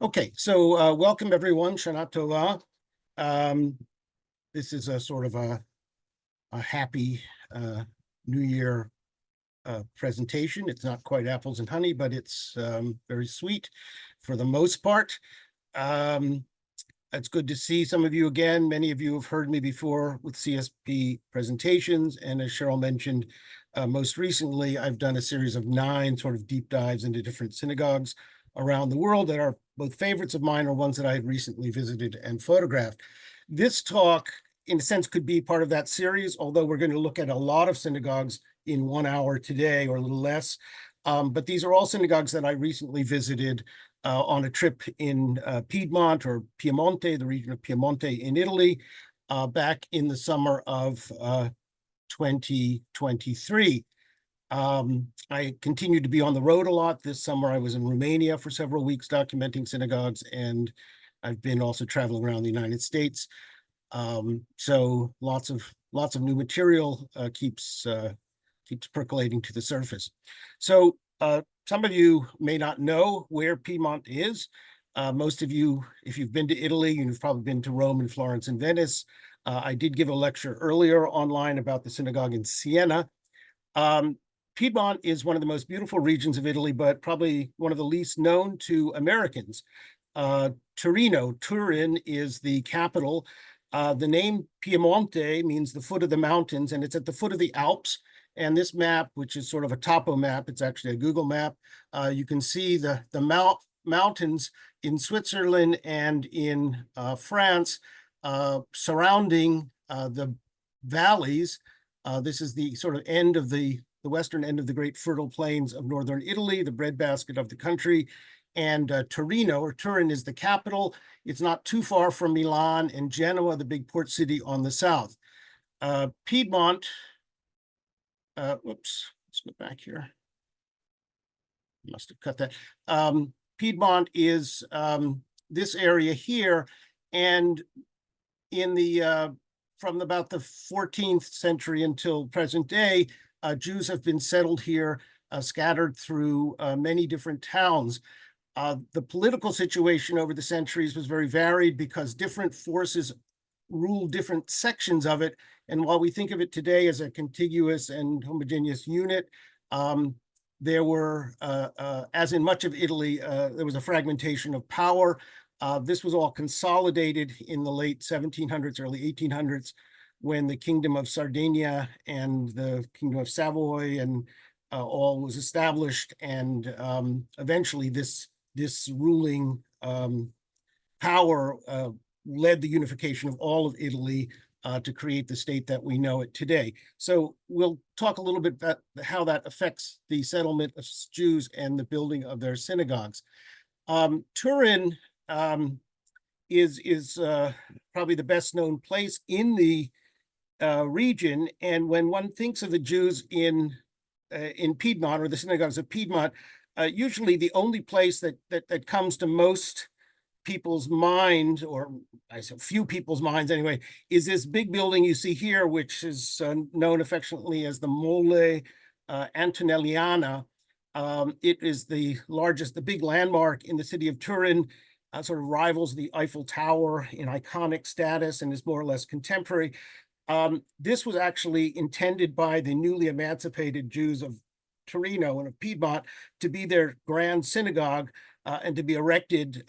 Okay, so welcome everyone. Shana Tova. Um, this is a sort of a happy New Year presentation. It's not quite apples and honey, but it's very sweet for the most part. Um, it's good to see some of you again. Many of you have heard me before with CSP presentations, and as Cheryl mentioned, most recently I've done a series of 9 sort of deep dives into different synagogues around the world that are both favorites of mine or ones that I had recently visited and photographed. This talk, in a sense, could be part of that series, although we're going to look at a lot of synagogues in 1 hour today or a little less. But these are all synagogues that I recently visited on a trip in Piedmont or Piemonte, the region of Piemonte in Italy, back in the summer of 2023. I continued to be on the road a lot. This summer I was in Romania for several weeks documenting synagogues, and I've been also traveling around the United States. So lots of new material keeps percolating to the surface. So some of you may not know where Piedmont is. Most of you, if you've been to Italy, you've probably been to Rome and Florence and Venice. I did give a lecture earlier online about the synagogue in Siena. Piedmont is one of the most beautiful regions of Italy, but probably one of the least known to Americans. Turin is the capital. The name Piemonte means the foot of the mountains, and it's at the foot of the Alps. And this map, which is sort of a topo map, it's actually a Google map, you can see the mountains in Switzerland and in France surrounding the valleys. This is the sort of end of the western end of the great fertile plains of northern Italy, the breadbasket of the country. And Turin is the capital. It's not too far from Milan and Genoa, the big port city on the south. Piedmont, let's go back here. Must have cut that. Piedmont is this area here, and in the from about the 14th century until present day, Jews have been settled here, scattered through many different towns. The political situation over the centuries was very varied because different forces ruled different sections of it. And while we think of it today as a contiguous and homogeneous unit, there were, as in much of Italy, there was a fragmentation of power. This was all consolidated in the late 1700s, early 1800s, when the Kingdom of Sardinia and the Kingdom of Savoy and all was established. And eventually this ruling power led the unification of all of Italy to create the state that we know it today. So we'll talk a little bit about how that affects the settlement of Jews and the building of their synagogues. Turin is probably the best known place in the region. And when one thinks of the Jews in Piedmont or the synagogues of Piedmont, usually the only place that comes to most people's mind, or I say few people's minds anyway, is this big building you see here, which is known affectionately as the Mole Antonelliana. It is the largest, the big landmark in the city of Turin, sort of rivals the Eiffel Tower in iconic status and is more or less contemporary. This was actually intended by the newly emancipated Jews of Torino and of Piedmont to be their grand synagogue and to be erected.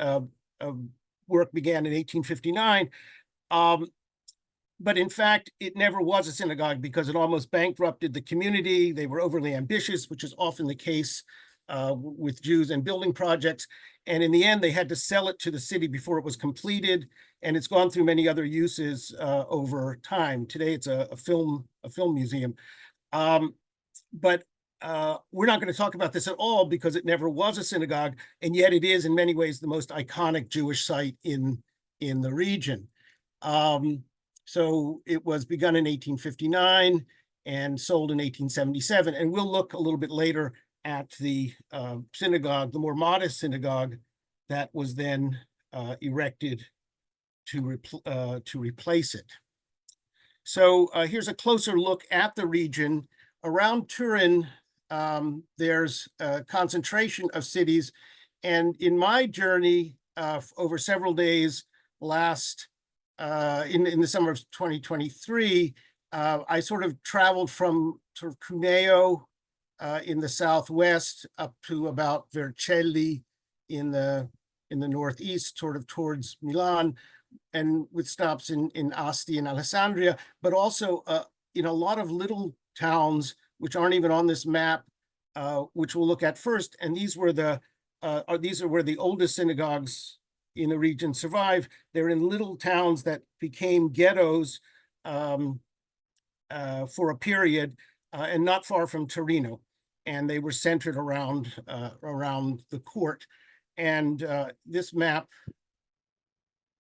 Work began in 1859. But in fact, it never was a synagogue because it almost bankrupted the community. They were overly ambitious, which is often the case with Jews and building projects. And in the end, they had to sell it to the city before it was completed. And it's gone through many other uses over time. Today, it's a film museum. But we're not going to talk about this at all because it never was a synagogue, and yet it is in many ways the most iconic Jewish site in the region. So it was begun in 1859 and sold in 1877. And we'll look a little bit later at the synagogue, the more modest synagogue that was then erected to replace it. So here's a closer look at the region. Around Turin, there's a concentration of cities. And in my journey over several days last in the summer of 2023. I sort of traveled from sort of Cuneo in the southwest up to about Vercelli in the northeast, sort of towards Milan, and with stops in Asti and Alessandria, but also in a lot of little towns which aren't even on this map, which we'll look at first. And these are where the oldest synagogues in the region survive. They're in little towns that became ghettos for a period, and not far from Torino. And they were centered around the court. And this map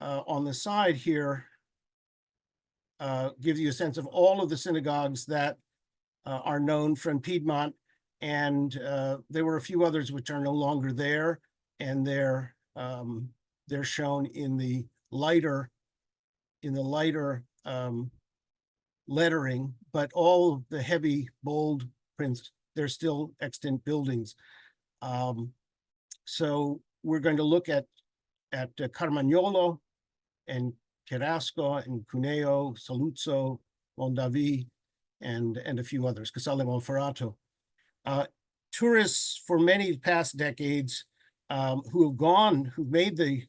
on the side here gives you a sense of all of the synagogues that are known from Piedmont. And there were a few others which are no longer there, and they're shown in the lighter lettering, but all the heavy bold prints, they're still extant buildings. So we're going to look at Carmagnola and Cherasco and Cuneo, Saluzzo, Mondovi, and a few others, Casale Monferato. Tourists for many past decades who've made the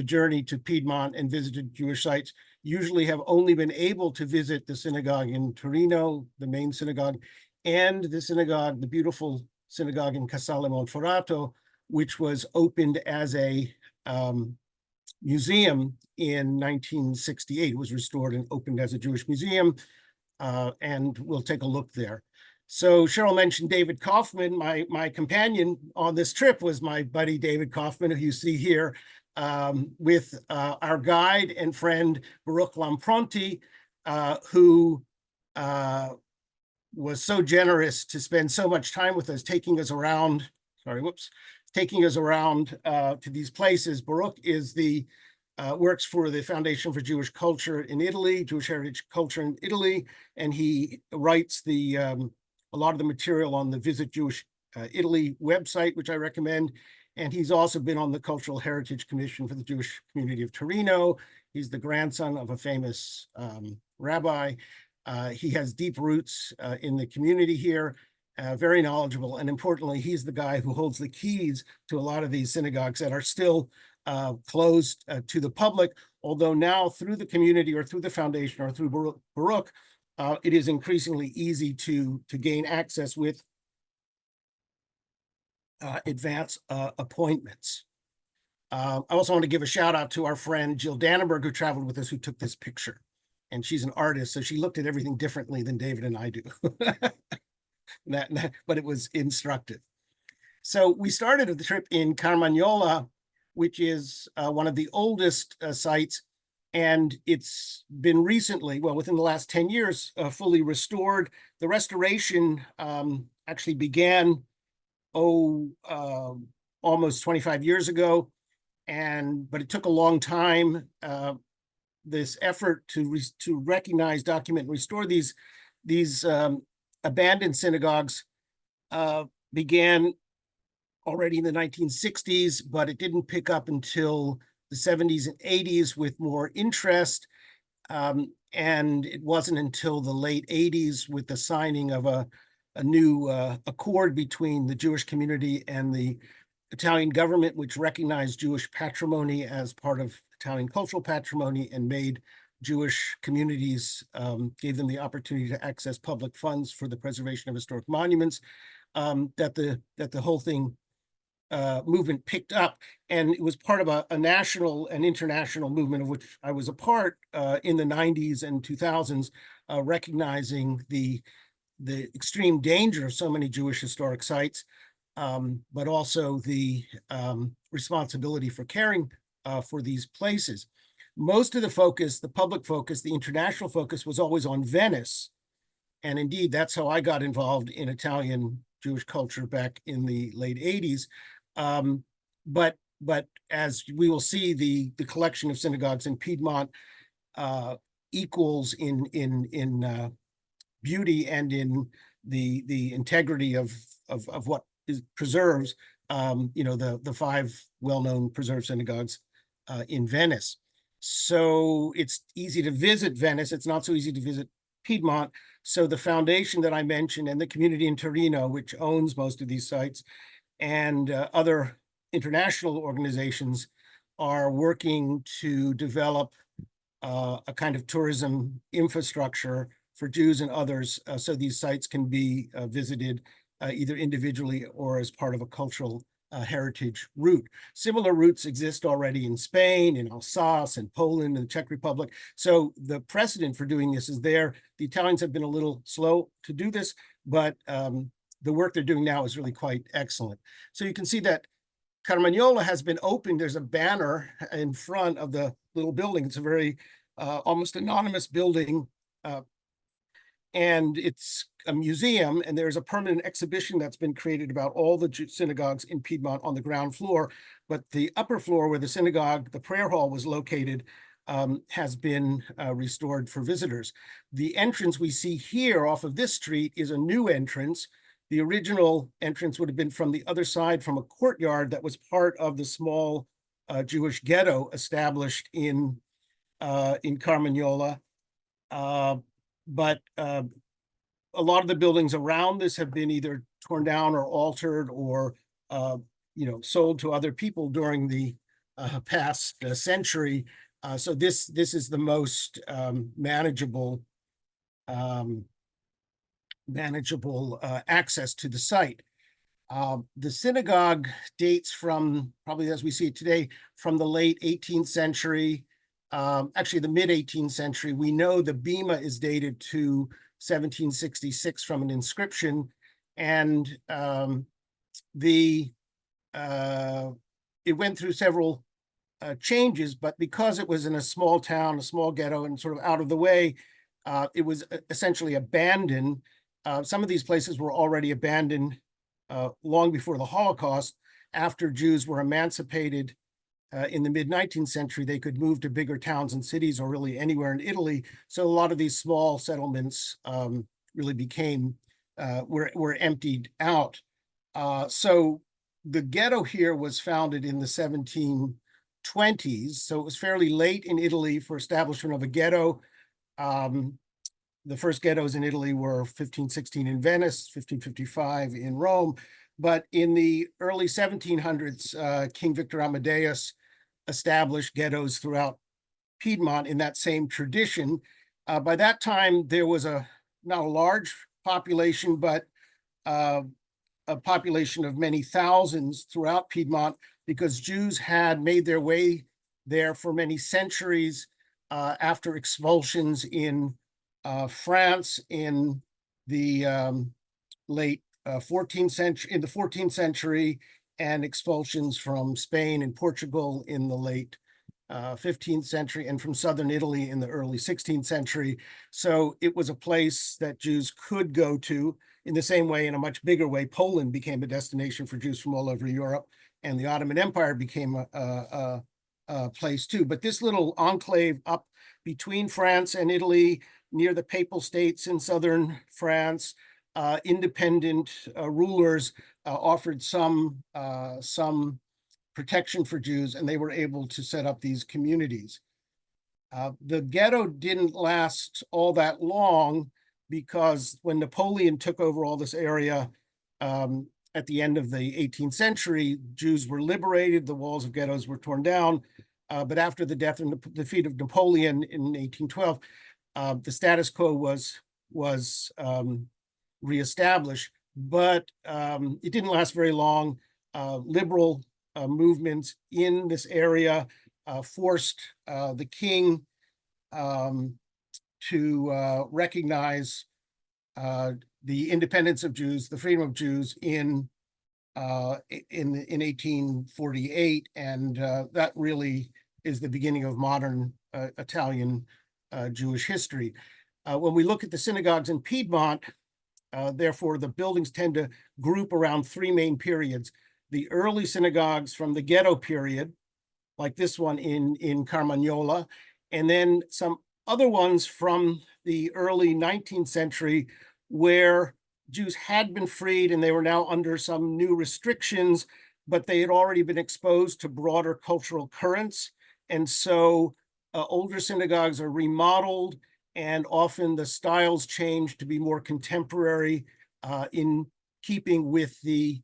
journey to Piedmont and visited Jewish sites usually have only been able to visit the synagogue in Torino, the main synagogue, and the beautiful synagogue in Casale Monferato, which was opened as a museum in 1968. It was restored and opened as a Jewish museum, and we'll take a look there. So Cheryl mentioned David Kaufman. My companion on this trip was my buddy David Kaufman, who you see here, with our guide and friend Baruch Lampronti, who was so generous to spend so much time with us, taking us around to these places. Baruch is works for the Foundation for Jewish Culture in Italy, Jewish Heritage Culture in Italy, and he writes a lot of the material on the Visit Jewish Italy website, which I recommend. And he's also been on the Cultural Heritage Commission for the Jewish community of Torino. He's the grandson of a famous rabbi. He has deep roots in the community here, very knowledgeable. And importantly, he's the guy who holds the keys to a lot of these synagogues that are still closed to the public, although now through the community or through the foundation or through Baruch, it is increasingly easy to gain access with advance appointments. I also want to give a shout out to our friend Jill Dannenberg, who traveled with us, who took this picture. And she's an artist, so she looked at everything differently than David and I do. But it was instructive. So we started the trip in Carmagnola, which is one of the oldest sites. And it's been recently, well, within the last 10 years, fully restored. The restoration actually began, almost 25 years ago. But it took a long time. This effort to recognize, document, and restore these abandoned synagogues began already in the 1960s, but it didn't pick up until the 70s and 80s with more interest. And it wasn't until the late 80s with the signing of a new accord between the Jewish community and the Italian government, which recognized Jewish patrimony as part of Italian cultural patrimony and made Jewish communities, gave them the opportunity to access public funds for the preservation of historic monuments, that the whole thing movement picked up. And it was part of a national and international movement of which I was a part in the 90s and 2000s, recognizing the extreme danger of so many Jewish historic sites, but also the responsibility for caring for these places. Most of the focus, the public focus, the international focus was always on Venice. And indeed, that's how I got involved in Italian Jewish culture back in the late 80s. But as we will see, the collection of synagogues in Piedmont equals in beauty and in the integrity of what preserves the five well-known preserved synagogues in Venice. So it's easy to visit Venice. It's not so easy to visit Piedmont. So the foundation that I mentioned and the community in Torino, which owns most of these sites, and other international organizations are working to develop a kind of tourism infrastructure for Jews and others, so these sites can be visited either individually or as part of a cultural heritage route. Similar routes exist already in Spain, in Alsace, in Poland, and the Czech Republic. So the precedent for doing this is there. The Italians have been a little slow to do this, but the work they're doing now is really quite excellent. So you can see that Carmagnola has been opened. There's a banner in front of the little building. It's a very almost anonymous building, and it's a museum, and there's a permanent exhibition that's been created about all the synagogues in Piedmont on the ground floor. But the upper floor where the synagogue, the prayer hall, was located has been restored for visitors. The entrance we see here off of this street is a new entrance. The original entrance would have been from the other side, from a courtyard that was part of the small Jewish ghetto established in Carmagnola. But a lot of the buildings around this have been either torn down or altered or sold to other people during the past century. So this is the most manageable access to the site. The synagogue dates from, probably as we see it today, from the late 18th century, actually the mid 18th century. We know the bima is dated to 1766 from an inscription, and it went through several changes, but because it was in a small town, a small ghetto, and sort of out of the way, it was essentially abandoned. Some of these places were already abandoned long before the Holocaust. After Jews were emancipated in the mid-19th century, they could move to bigger towns and cities or really anywhere in Italy. So a lot of these small settlements really became, were emptied out. So the ghetto here was founded in the 1720s. So it was fairly late in Italy for establishment of a ghetto. The first ghettos in Italy were 1516 in Venice, 1555 in Rome. But in the early 1700s, King Victor Amadeus established ghettos throughout Piedmont in that same tradition. By that time, there was not a large population, but a population of many thousands throughout Piedmont, because Jews had made their way there for many centuries after expulsions in France in the late 14th century, in the 14th century, and expulsions from Spain and Portugal in the late 15th century, and from southern Italy in the early 16th century. So it was a place that Jews could go to. In the same way, in a much bigger way, Poland became a destination for Jews from all over Europe, and the Ottoman Empire became a place too. But this little enclave up between France and Italy, near the Papal States in southern France, independent rulers offered some protection for Jews, and they were able to set up these communities. The ghetto didn't last all that long, because when Napoleon took over all this area at the end of the 18th century, Jews were liberated, the walls of ghettos were torn down. But after the death and the defeat of Napoleon in 1812, the status quo was reestablished, but it didn't last very long. Liberal movements in this area forced the king to recognize the independence of Jews, the freedom of Jews in 1848, and that really is the beginning of modern Italian Jewish history. When we look at the synagogues in Piedmont, therefore, the buildings tend to group around three main periods. The early synagogues from the Ghetto period, like this one in Carmagnola, and then some other ones from the early 19th century, where Jews had been freed and they were now under some new restrictions, but they had already been exposed to broader cultural currents. And so older synagogues are remodeled, and often the styles change to be more contemporary, in keeping with the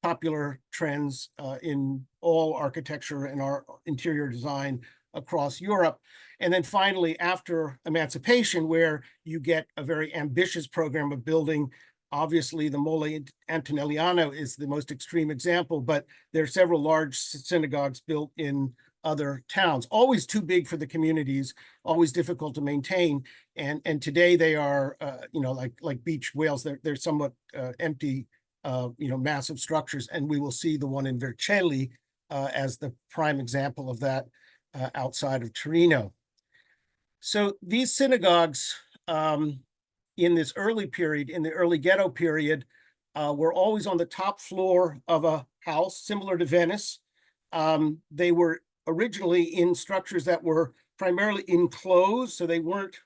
popular trends in all architecture and our interior design across Europe. And then finally, after emancipation, where you get a very ambitious program of building, obviously the Mole Antonelliano is the most extreme example, but there are several large synagogues built in other towns, always too big for the communities, always difficult to maintain. And today they are, like beach whales, they're somewhat empty, massive structures. And we will see the one in Vercelli as the prime example of that outside of Torino. So these synagogues in this early period, in the early Ghetto period, were always on the top floor of a house, similar to Venice. They were originally in structures that were primarily enclosed, so they weren't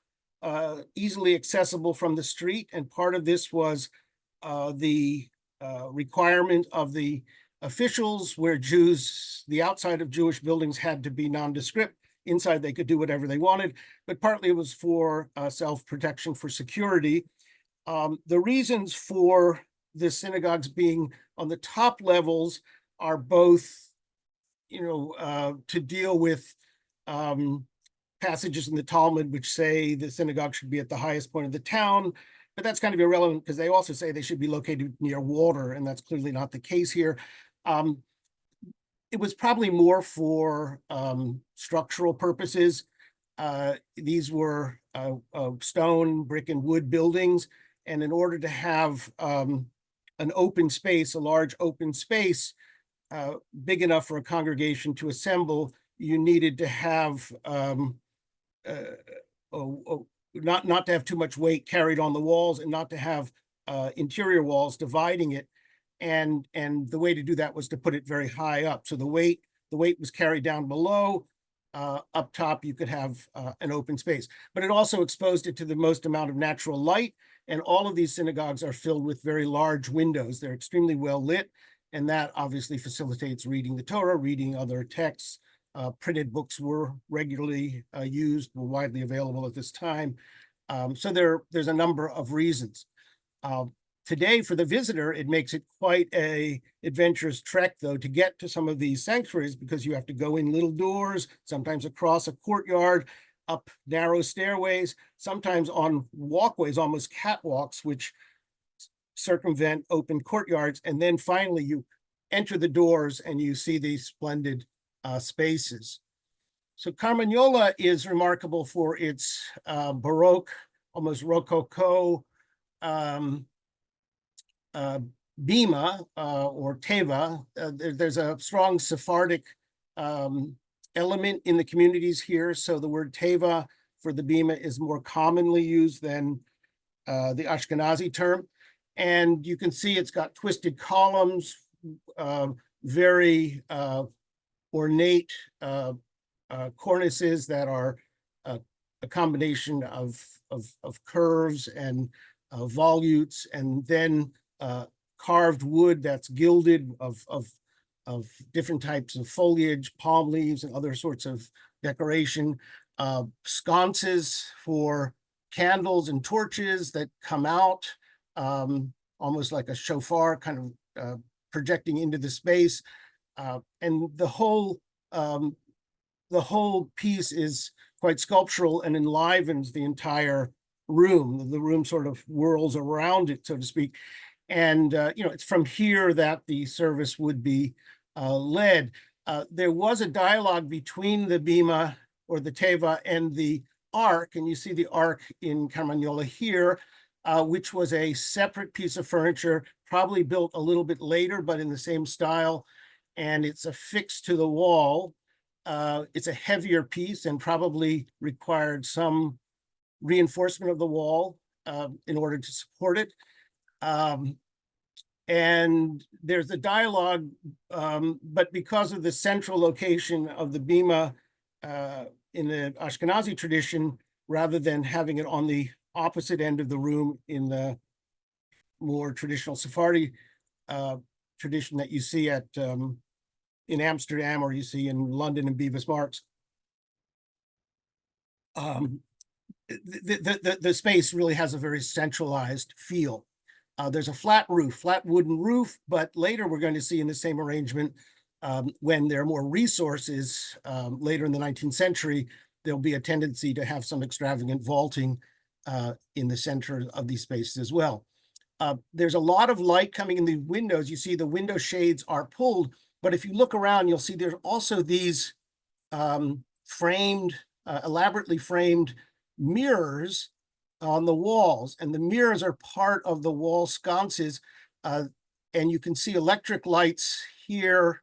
easily accessible from the street. And part of this was the requirement of the officials, where Jews, the outside of Jewish buildings had to be nondescript. Inside, they could do whatever they wanted, but partly it was for self-protection, for security. The reasons for the synagogues being on the top levels are both, to deal with passages in the Talmud which say the synagogue should be at the highest point of the town, but that's kind of irrelevant because they also say they should be located near water, and that's clearly not the case here. It was probably more for structural purposes. These were stone, brick, and wood buildings, and in order to have an open space, a large open space, big enough for a congregation to assemble, you needed to have not to have too much weight carried on the walls, and not to have interior walls dividing it. And the way to do that was to put it very high up. So the weight was carried down below. Up top, you could have an open space, but it also exposed it to the most amount of natural light. And all of these synagogues are filled with very large windows. They're extremely well lit, and that obviously facilitates reading the Torah, reading other texts. Printed books were regularly used, were widely available at this time. So there's a number of reasons. Today, for the visitor, it makes it quite a adventurous trek, though, to get to some of these sanctuaries, because you have to go in little doors, sometimes across a courtyard, up narrow stairways, sometimes on walkways, almost catwalks, which circumvent open courtyards. And then finally, you enter the doors and you see these splendid spaces. So Carmagnola is remarkable for its Baroque, almost Rococo bima or teva. There's a strong Sephardic element in the communities here. So the word teva for the bima is more commonly used than the Ashkenazi term. And you can see it's got twisted columns, very ornate cornices that are a combination of curves and volutes, and then carved wood that's gilded of different types of foliage, palm leaves, and other sorts of decoration. Sconces for candles and torches that come out, almost like a shofar, kind of projecting into the space. And the whole piece is quite sculptural and enlivens the entire room. The room sort of whirls around it, so to speak. And it's from here that the service would be led. There was a dialogue between the bima or the teva and the ark, and you see the ark in Carmagnola here, which was a separate piece of furniture, probably built a little bit later, but in the same style, and it's affixed to the wall. It's a heavier piece and probably required some reinforcement of the wall in order to support it. And there's a dialogue, but because of the central location of the bima in the Ashkenazi tradition, rather than having it on the opposite end of the room in the more traditional Sephardi tradition that you see at in Amsterdam, or you see in London and Bevis Marks. The space really has a very centralized feel. There's a flat wooden roof, but later we're going to see in the same arrangement, when there are more resources, later in the 19th century, there'll be a tendency to have some extravagant vaulting in the center of these spaces as well. There's a lot of light coming in the windows. You see the window shades are pulled, but if you look around, you'll see there's also these elaborately framed mirrors on the walls, and the mirrors are part of the wall sconces, and you can see electric lights here.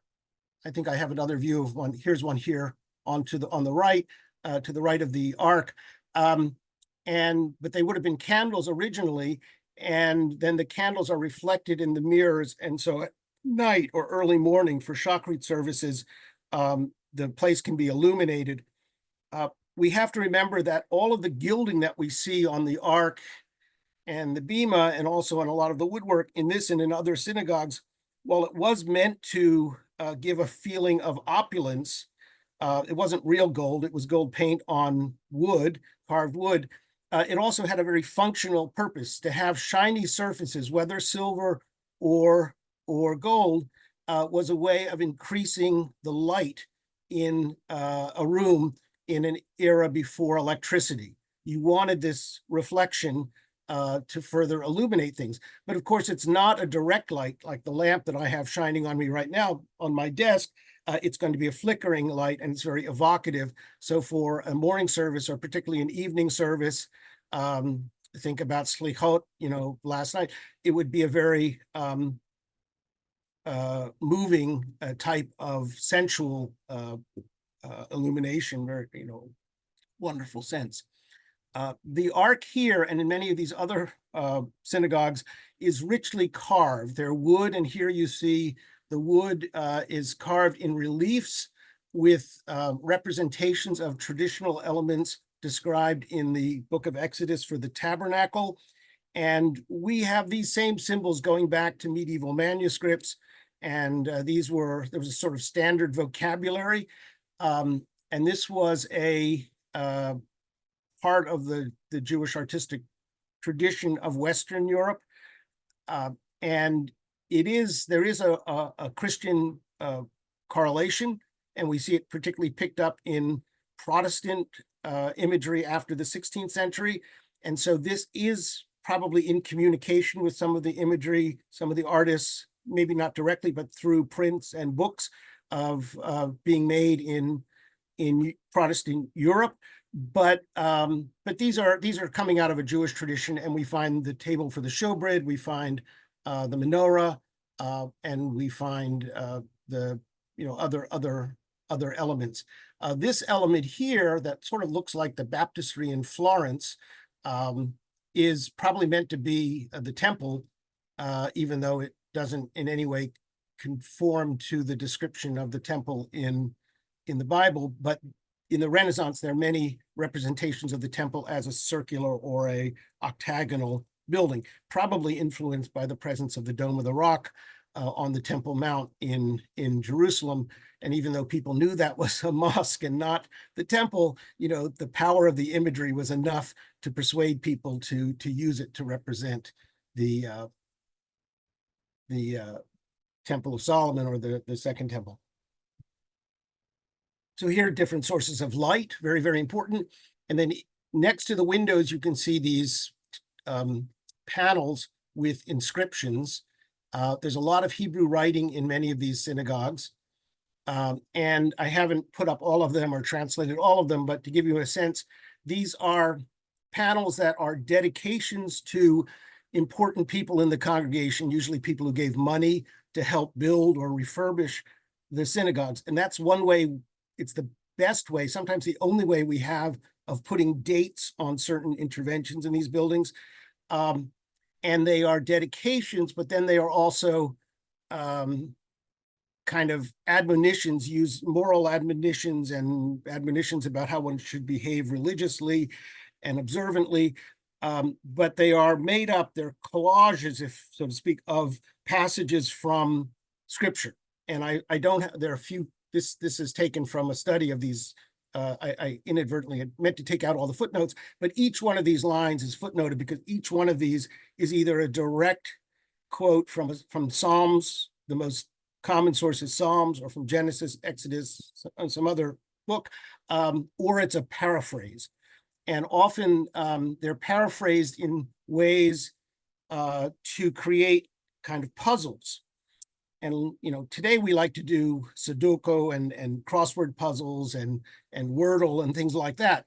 I think I have another view of one. Here's one here on the right, to the right of the ark. But they would have been candles originally, and then the candles are reflected in the mirrors, and so at night or early morning for shockrite services, the place can be illuminated. We have to remember that all of the gilding that we see on the ark and the bema, and also on a lot of the woodwork in this and in other synagogues, while it was meant to give a feeling of opulence, it wasn't real gold, it was gold paint on wood, carved wood. It also had a very functional purpose. To have shiny surfaces, whether silver or gold, was a way of increasing the light in a room in an era before electricity. You wanted this reflection to further illuminate things. But of course, it's not a direct light like the lamp that I have shining on me right now on my desk. It's going to be a flickering light, and it's very evocative. So for a morning service, or particularly an evening service, think about Slichot, last night, it would be a very moving type of sensual illumination, very, wonderful sense. The ark here, and in many of these other synagogues, is richly carved. They're wood, and here you see the wood is carved in reliefs with representations of traditional elements described in the book of Exodus for the tabernacle. And we have these same symbols going back to medieval manuscripts. And there was a sort of standard vocabulary. And this was a part of the Jewish artistic tradition of Western Europe. And there is a Christian correlation, and we see it particularly picked up in Protestant imagery after the 16th century. And so this is probably in communication with some of the imagery, some of the artists, maybe not directly, but through prints and books of being made in Protestant Europe. But these are coming out of a Jewish tradition, and we find the table for the showbread, we find the menorah, and we find the other elements. This element here that sort of looks like the baptistry in Florence is probably meant to be the temple, even though it doesn't in any way conform to the description of the temple in the Bible. But in the Renaissance, there are many representations of the temple as a circular or a octagonal building, probably influenced by the presence of the Dome of the Rock on the Temple Mount in Jerusalem. And even though people knew that was a mosque and not the temple, the power of the imagery was enough to persuade people to use it to represent the Temple of Solomon, or the Second Temple. So here are different sources of light, very, very important. And then next to the windows, you can see these panels with inscriptions. There's a lot of Hebrew writing in many of these synagogues. And I haven't put up all of them or translated all of them, but to give you a sense, these are panels that are dedications to important people in the congregation, usually people who gave money to help build or refurbish the synagogues. And that's one way. It's the best way, sometimes the only way we have, of putting dates on certain interventions in these buildings. And they are dedications, but then they are also kind of admonitions, moral admonitions and admonitions about how one should behave religiously and observantly. But they are made up, they're collages, if so to speak, of passages from scripture. And I don't have, there are a few, this is taken from a study of these. I inadvertently had meant to take out all the footnotes, but each one of these lines is footnoted because each one of these is either a direct quote from Psalms, the most common source is Psalms, or from Genesis, Exodus, some other book, or it's a paraphrase. And often they're paraphrased in ways to create kind of puzzles. And today we like to do Sudoku and crossword puzzles and Wordle and things like that.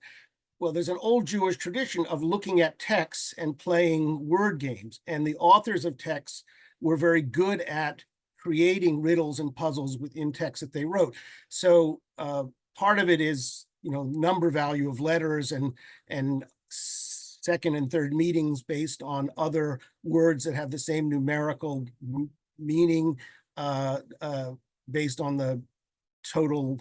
Well, there's an old Jewish tradition of looking at texts and playing word games. And the authors of texts were very good at creating riddles and puzzles within texts that they wrote. So part of it is, number value of letters and second and third meanings based on other words that have the same numerical meaning based on the total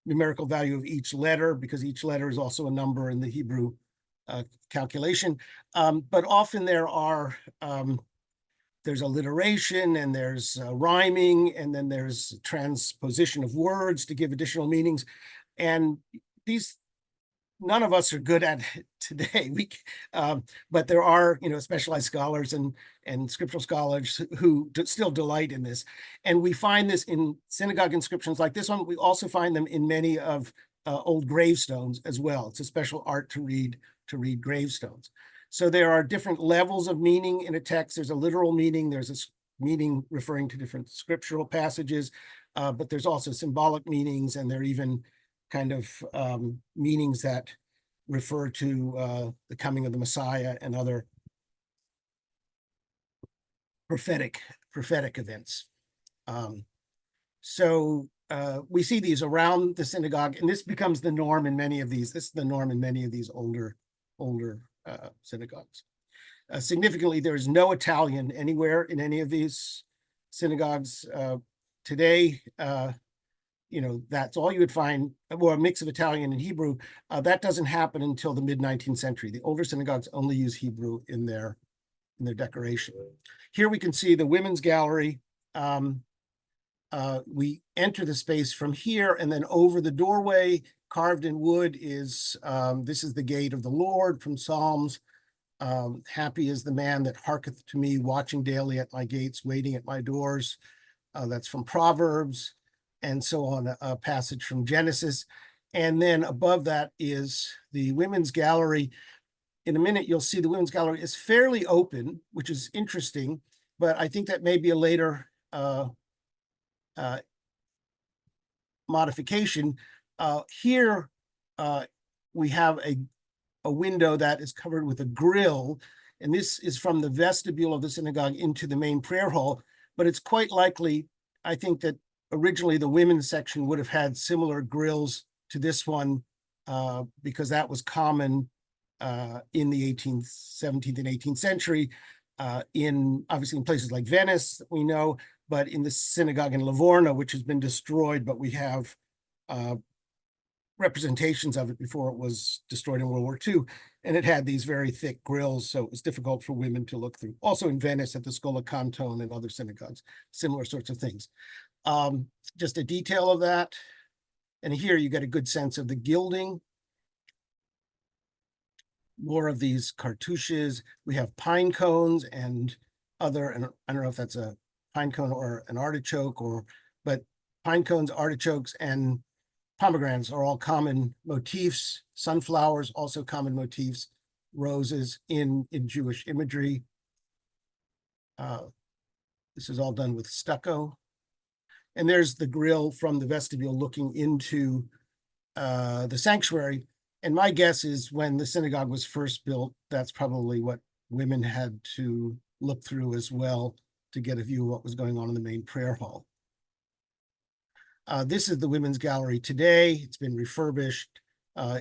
numerical value of each letter, because each letter is also a number in the Hebrew calculation. But often there's alliteration and there's rhyming, and then there's transposition of words to give additional meanings. And none of us are good at it today. But there are, specialized scholars and scriptural scholars who still delight in this. And we find this in synagogue inscriptions like this one. We also find them in many of old gravestones as well. It's a special art to read gravestones. So there are different levels of meaning in a text. There's a literal meaning. There's a meaning referring to different scriptural passages, but there's also symbolic meanings, and there are even kind of meanings that refer to the coming of the Messiah and other prophetic events. So we see these around the synagogue, and this becomes the norm in many of these. This is the norm in many of these older synagogues. Significantly, there is no Italian anywhere in any of these synagogues today. That's all you would find, or a mix of Italian and Hebrew. That doesn't happen until the mid-19th century. The older synagogues only use Hebrew in their decoration. Here we can see the women's gallery. We enter the space from here, and then over the doorway, carved in wood, is this is the gate of the Lord from Psalms. Happy is the man that hearketh to me, watching daily at my gates, waiting at my doors. That's from Proverbs, and so on, a passage from Genesis. And then above that is the women's gallery. In a minute, you'll see the women's gallery is fairly open, which is interesting, but I think that may be a later modification. Here, we have a window that is covered with a grill, and this is from the vestibule of the synagogue into the main prayer hall. But it's quite likely, I think, that originally the women's section would have had similar grills to this one, because that was common in the 18th, 17th, and 18th century, obviously in places like Venice, we know, but in the synagogue in Livorno, which has been destroyed, but we have representations of it before it was destroyed in World War II. And it had these very thick grills, so it was difficult for women to look through. Also in Venice at the Scuola Cantone and other synagogues, similar sorts of things. Just a detail of that. And here you get a good sense of the gilding. More of these cartouches. We have pine cones and other, and I don't know if that's a pine cone or an artichoke, but pine cones, artichokes, and pomegranates are all common motifs. Sunflowers, also common motifs. Roses in Jewish imagery. This is all done with stucco. And there's the grill from the vestibule looking into the sanctuary. And my guess is when the synagogue was first built, that's probably what women had to look through as well to get a view of what was going on in the main prayer hall. This is the women's gallery today. It's been refurbished,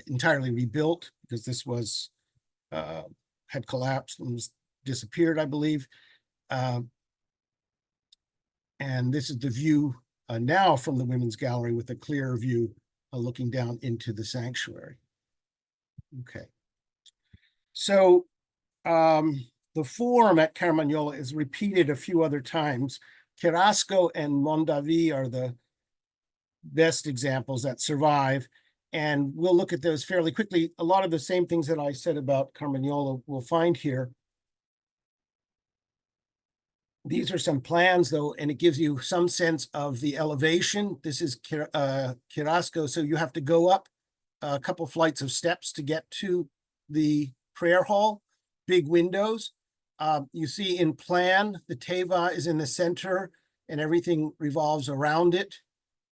entirely rebuilt, because this was had collapsed and was disappeared, I believe. And this is the view now from the women's gallery, with a clear view looking down into the sanctuary. Okay. So the form at Carmagnola is repeated a few other times. Cherasco and Mondovì are the best examples that survive. And we'll look at those fairly quickly. A lot of the same things that I said about Carmagnola we'll find here. These are some plans, though, and it gives you some sense of the elevation. This is Cherasco, so you have to go up a couple flights of steps to get to the prayer hall, big windows. You see in plan, the tevah is in the center and everything revolves around it.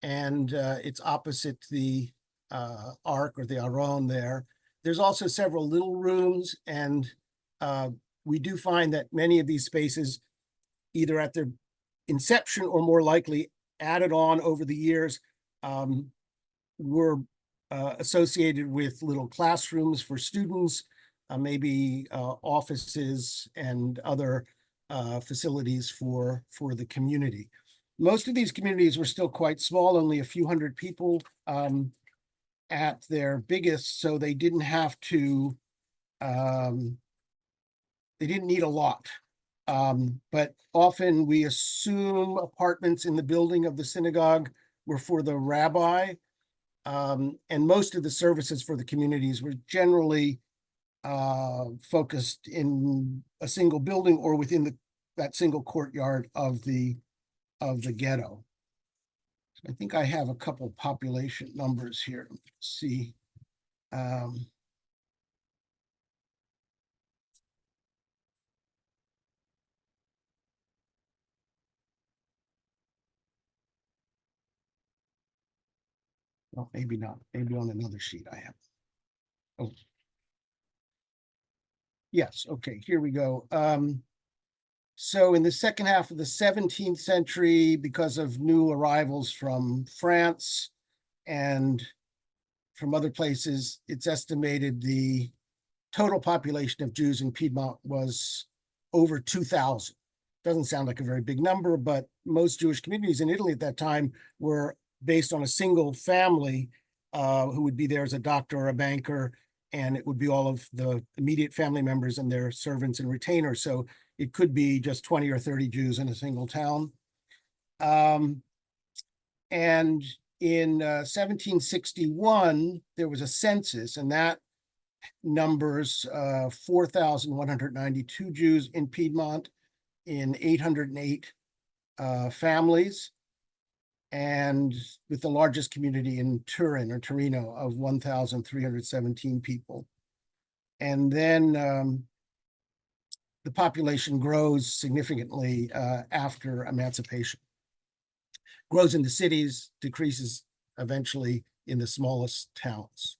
And it's opposite the ark or the aron there. There's also several little rooms, and we do find that many of these spaces, either at their inception or more likely added on over the years, were associated with little classrooms for students, maybe offices and other facilities for the community. Most of these communities were still quite small, only a few hundred people at their biggest, so they didn't have to, they didn't need a lot. But often we assume apartments in the building of the synagogue were for the rabbi, and most of the services for the communities were generally focused in a single building or within that single courtyard of the ghetto. I think I have a couple population numbers here. Let's see. Well, maybe not. Maybe on another sheet I have. Oh. Yes, okay, here we go. So in the second half of the 17th century, because of new arrivals from France and from other places, it's estimated the total population of Jews in Piedmont was over 2,000. Doesn't sound like a very big number, but most Jewish communities in Italy at that time were based on a single family who would be there as a doctor or a banker, and it would be all of the immediate family members and their servants and retainers. So it could be just 20 or 30 Jews in a single town. And in 1761, there was a census, and that numbers 4,192 Jews in Piedmont in 808 families, and with the largest community in Turin or Torino of 1,317 people. And then the population grows significantly after emancipation. Grows in the cities, decreases eventually in the smallest towns.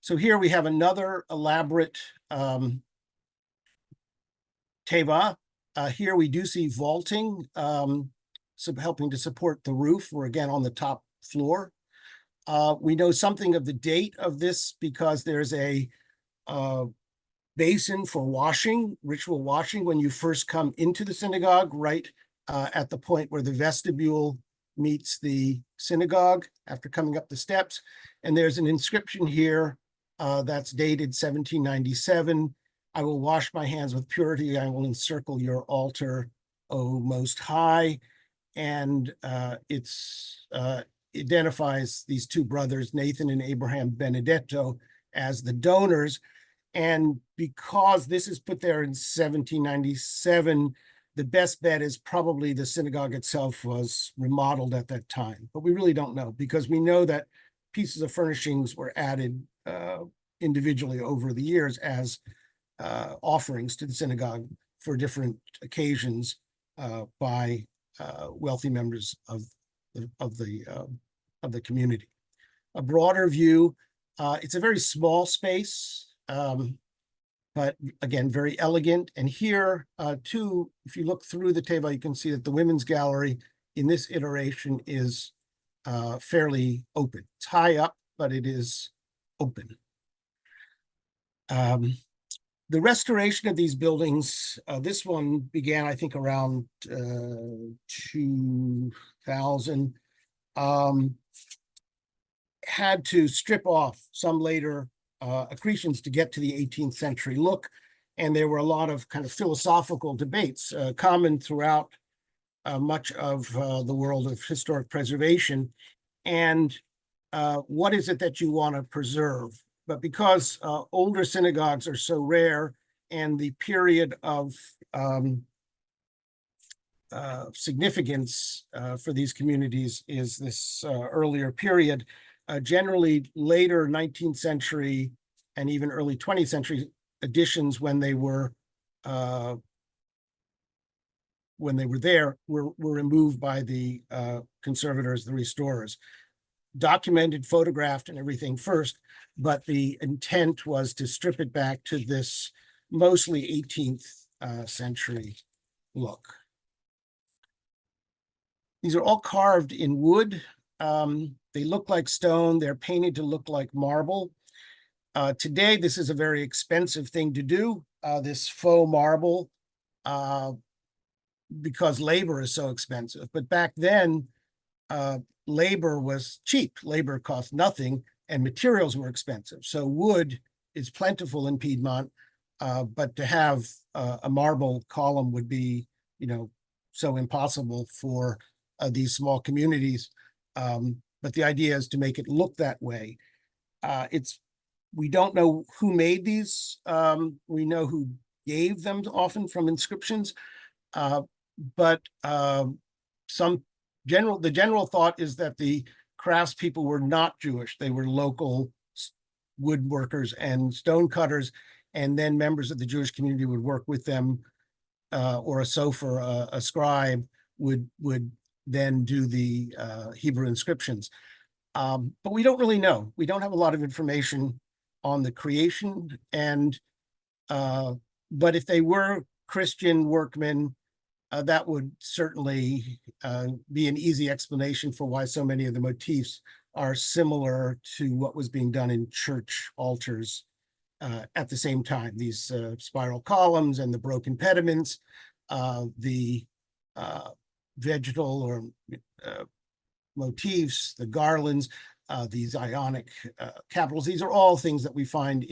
So here we have another elaborate tevah. Here we do see vaulting, helping to support the roof. We're again on the top floor. We know something of the date of this because there's a basin for washing, ritual washing, when you first come into the synagogue, right at the point where the vestibule meets the synagogue after coming up the steps. And there's an inscription here that's dated 1797. I will wash my hands with purity. I will encircle your altar, O Most High. And it identifies these two brothers, Nathan and Abraham Benedetto, as the donors. And because this is put there in 1797, the best bet is probably the synagogue itself was remodeled at that time. But we really don't know, because we know that pieces of furnishings were added individually over the years as offerings to the synagogue for different occasions by wealthy members of the community. A broader view, it's a very small space, but again, very elegant. And here, too, if you look through the tevah, you can see that the women's gallery in this iteration is fairly open. It's high up, but it is open. The restoration of these buildings, this one began, I think, around 2000, had to strip off some later accretions to get to the 18th century look. And there were a lot of kind of philosophical debates common throughout much of the world of historic preservation. And what is it that you want to preserve? But because older synagogues are so rare, and the period of significance for these communities is this earlier period, generally later 19th century and even early 20th century additions when they were there were removed by the conservators, the restorers. Documented, photographed, and everything first, but the intent was to strip it back to this mostly 18th century look. These are all carved in wood. They look like stone. They're painted to look like marble. Today, this is a very expensive thing to do, this faux marble, because labor is so expensive. But back then, labor was cheap. Labor cost nothing, and materials were expensive. So wood is plentiful in Piedmont, but to have a marble column would be, so impossible for these small communities. But the idea is to make it look that way. We don't know who made these. We know who gave them often from inscriptions, but the general thought is that the craftspeople were not Jewish. They were local woodworkers and stone cutters, and then members of the Jewish community would work with them, or a sofer, a scribe, would then do the Hebrew inscriptions. But we don't really know. We don't have a lot of information on the creation, and but if they were Christian workmen, that would certainly be an easy explanation for why so many of the motifs are similar to what was being done in church altars at the same time. These spiral columns and the broken pediments, the vegetal or motifs, the garlands, these Ionic capitals. These are all things that we find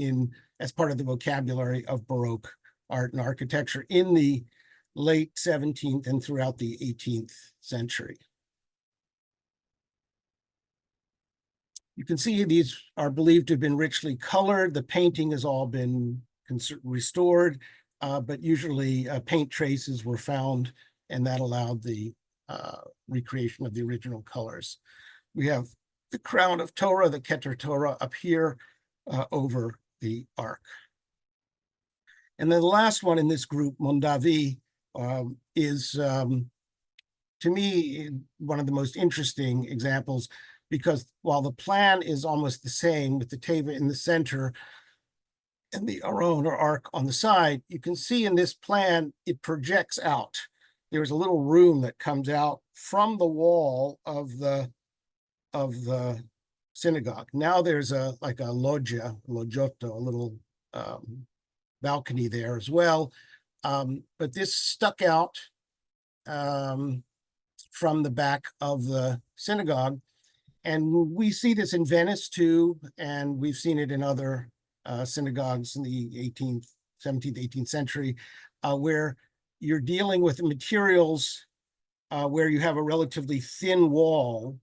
as part of the vocabulary of Baroque art and architecture in the late 17th and throughout the 18th century. You can see these are believed to have been richly colored. The painting has all been restored, but usually paint traces were found, and that allowed the recreation of the original colors. We have the crown of Torah, the Keter Torah, up here over the ark. And then the last one in this group, Mondovi, is, to me, one of the most interesting examples, because while the plan is almost the same with the tevah in the center and the aron or ark on the side, you can see in this plan, it projects out. There's a little room that comes out from the wall of the synagogue. Now there's like a loggia, loggiotto, a little balcony there as well. But this stuck out from the back of the synagogue. And we see this in Venice too, and we've seen it in other synagogues in the 18th, 17th, 18th century, where you're dealing with materials where you have a relatively thin wall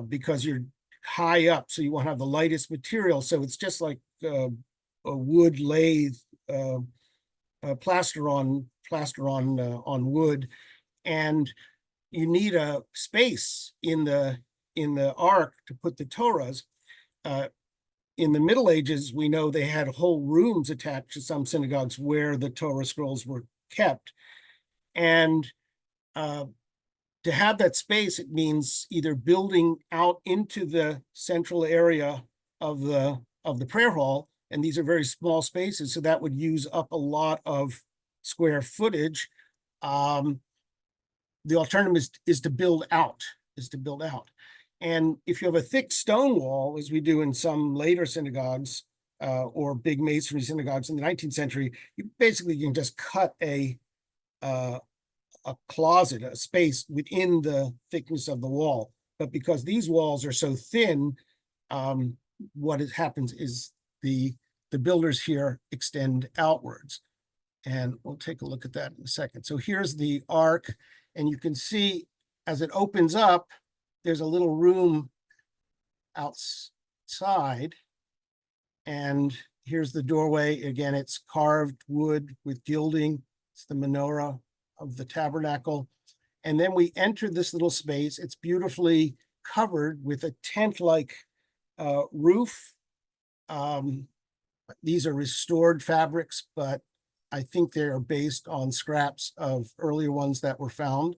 because you're high up, so you want to have the lightest material. So it's just like a wood lathe, plaster on wood, and you need a space in the ark to put the Torahs. In the Middle Ages, we know they had whole rooms attached to some synagogues where the Torah scrolls were kept. And to have that space, it means either building out into the central area of the prayer hall, and these are very small spaces, so that would use up a lot of square footage. The alternative is to build out, And if you have a thick stone wall, as we do in some later synagogues or big masonry synagogues in the 19th century, you basically can just cut a closet, a space within the thickness of the wall. But because these walls are so thin, what happens is the builders here extend outwards. And we'll take a look at that in a second. So here's the ark, And you can see as it opens up, there's a little room outside. And here's the doorway. Again, it's carved wood with gilding. It's the menorah of the tabernacle. And then we enter this little space. It's beautifully covered with a tent-like roof. These are restored fabrics, but I think they're based on scraps of earlier ones that were found.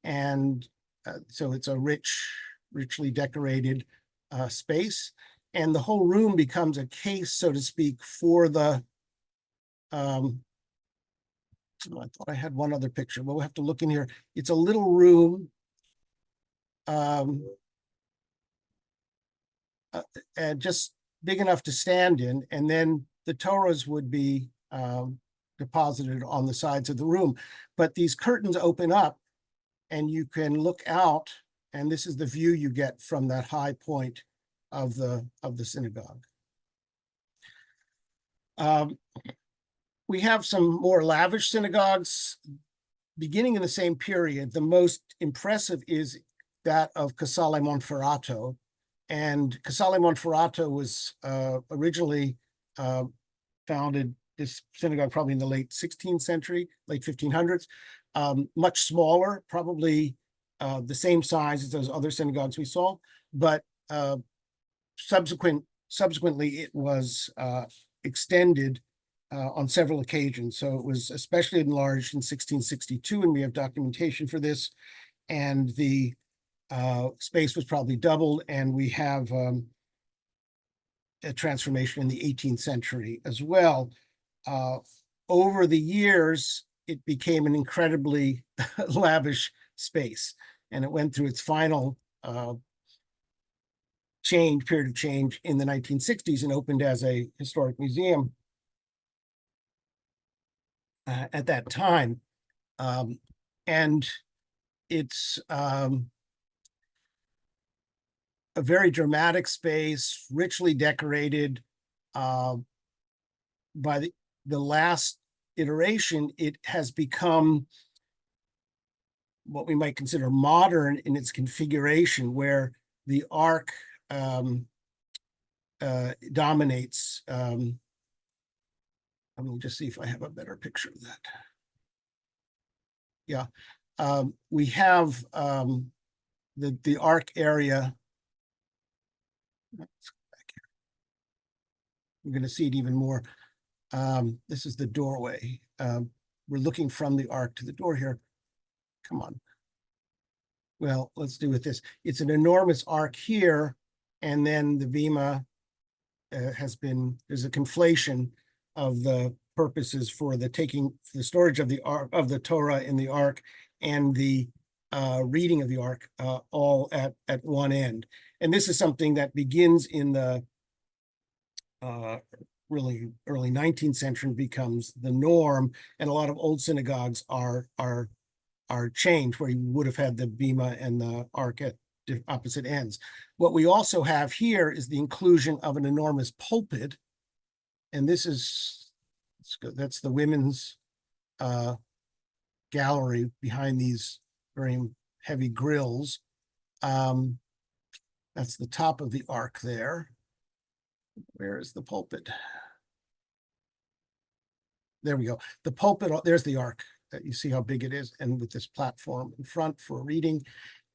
And so it's a richly decorated space. And the whole room becomes a case, so to speak, for the, I thought I had one other picture, but we'll have to look in here. It's a little room and just big enough to stand in, and then the Torahs would be deposited on the sides of the room. But these curtains open up and you can look out, and this is the view you get from that high point of the synagogue. We have some more lavish synagogues beginning in the same period. The most impressive is that of Casale Monferato. And Casale Monferato was originally founded, this synagogue probably in the late 16th century, late 1500s, much smaller, probably the same size as those other synagogues we saw, but subsequently it was extended on several occasions. So it was especially enlarged in 1662, and we have documentation for this. And the space was probably doubled, and we have a transformation in the 18th century as well. Over the years, it became an incredibly lavish space, and it went through its final period of change in the 1960s and opened as a historic museum at that time. And it's a very dramatic space, richly decorated. By the last iteration, it has become what we might consider modern in its configuration, where the ark dominates. Let me just see if I have a better picture of that. Yeah, we have the ark area. We're going to see it even more. This is the doorway. We're looking from the ark to the door here. Come on. Well, let's do with this. It's an enormous ark here, and then the bima there's a conflation of the purposes for the storage of the ark, of the Torah in the ark, and the reading of the ark all at one end. And this is something that begins in the really early 19th century and becomes the norm. And a lot of old synagogues are changed, where you would have had the bima and the ark at opposite ends. What we also have here is the inclusion of an enormous pulpit. And this is, that's the women's gallery behind these very heavy grills. That's the top of the ark there. Where is the pulpit? There we go. The pulpit, there's the ark. You see how big it is, and with this platform in front for reading.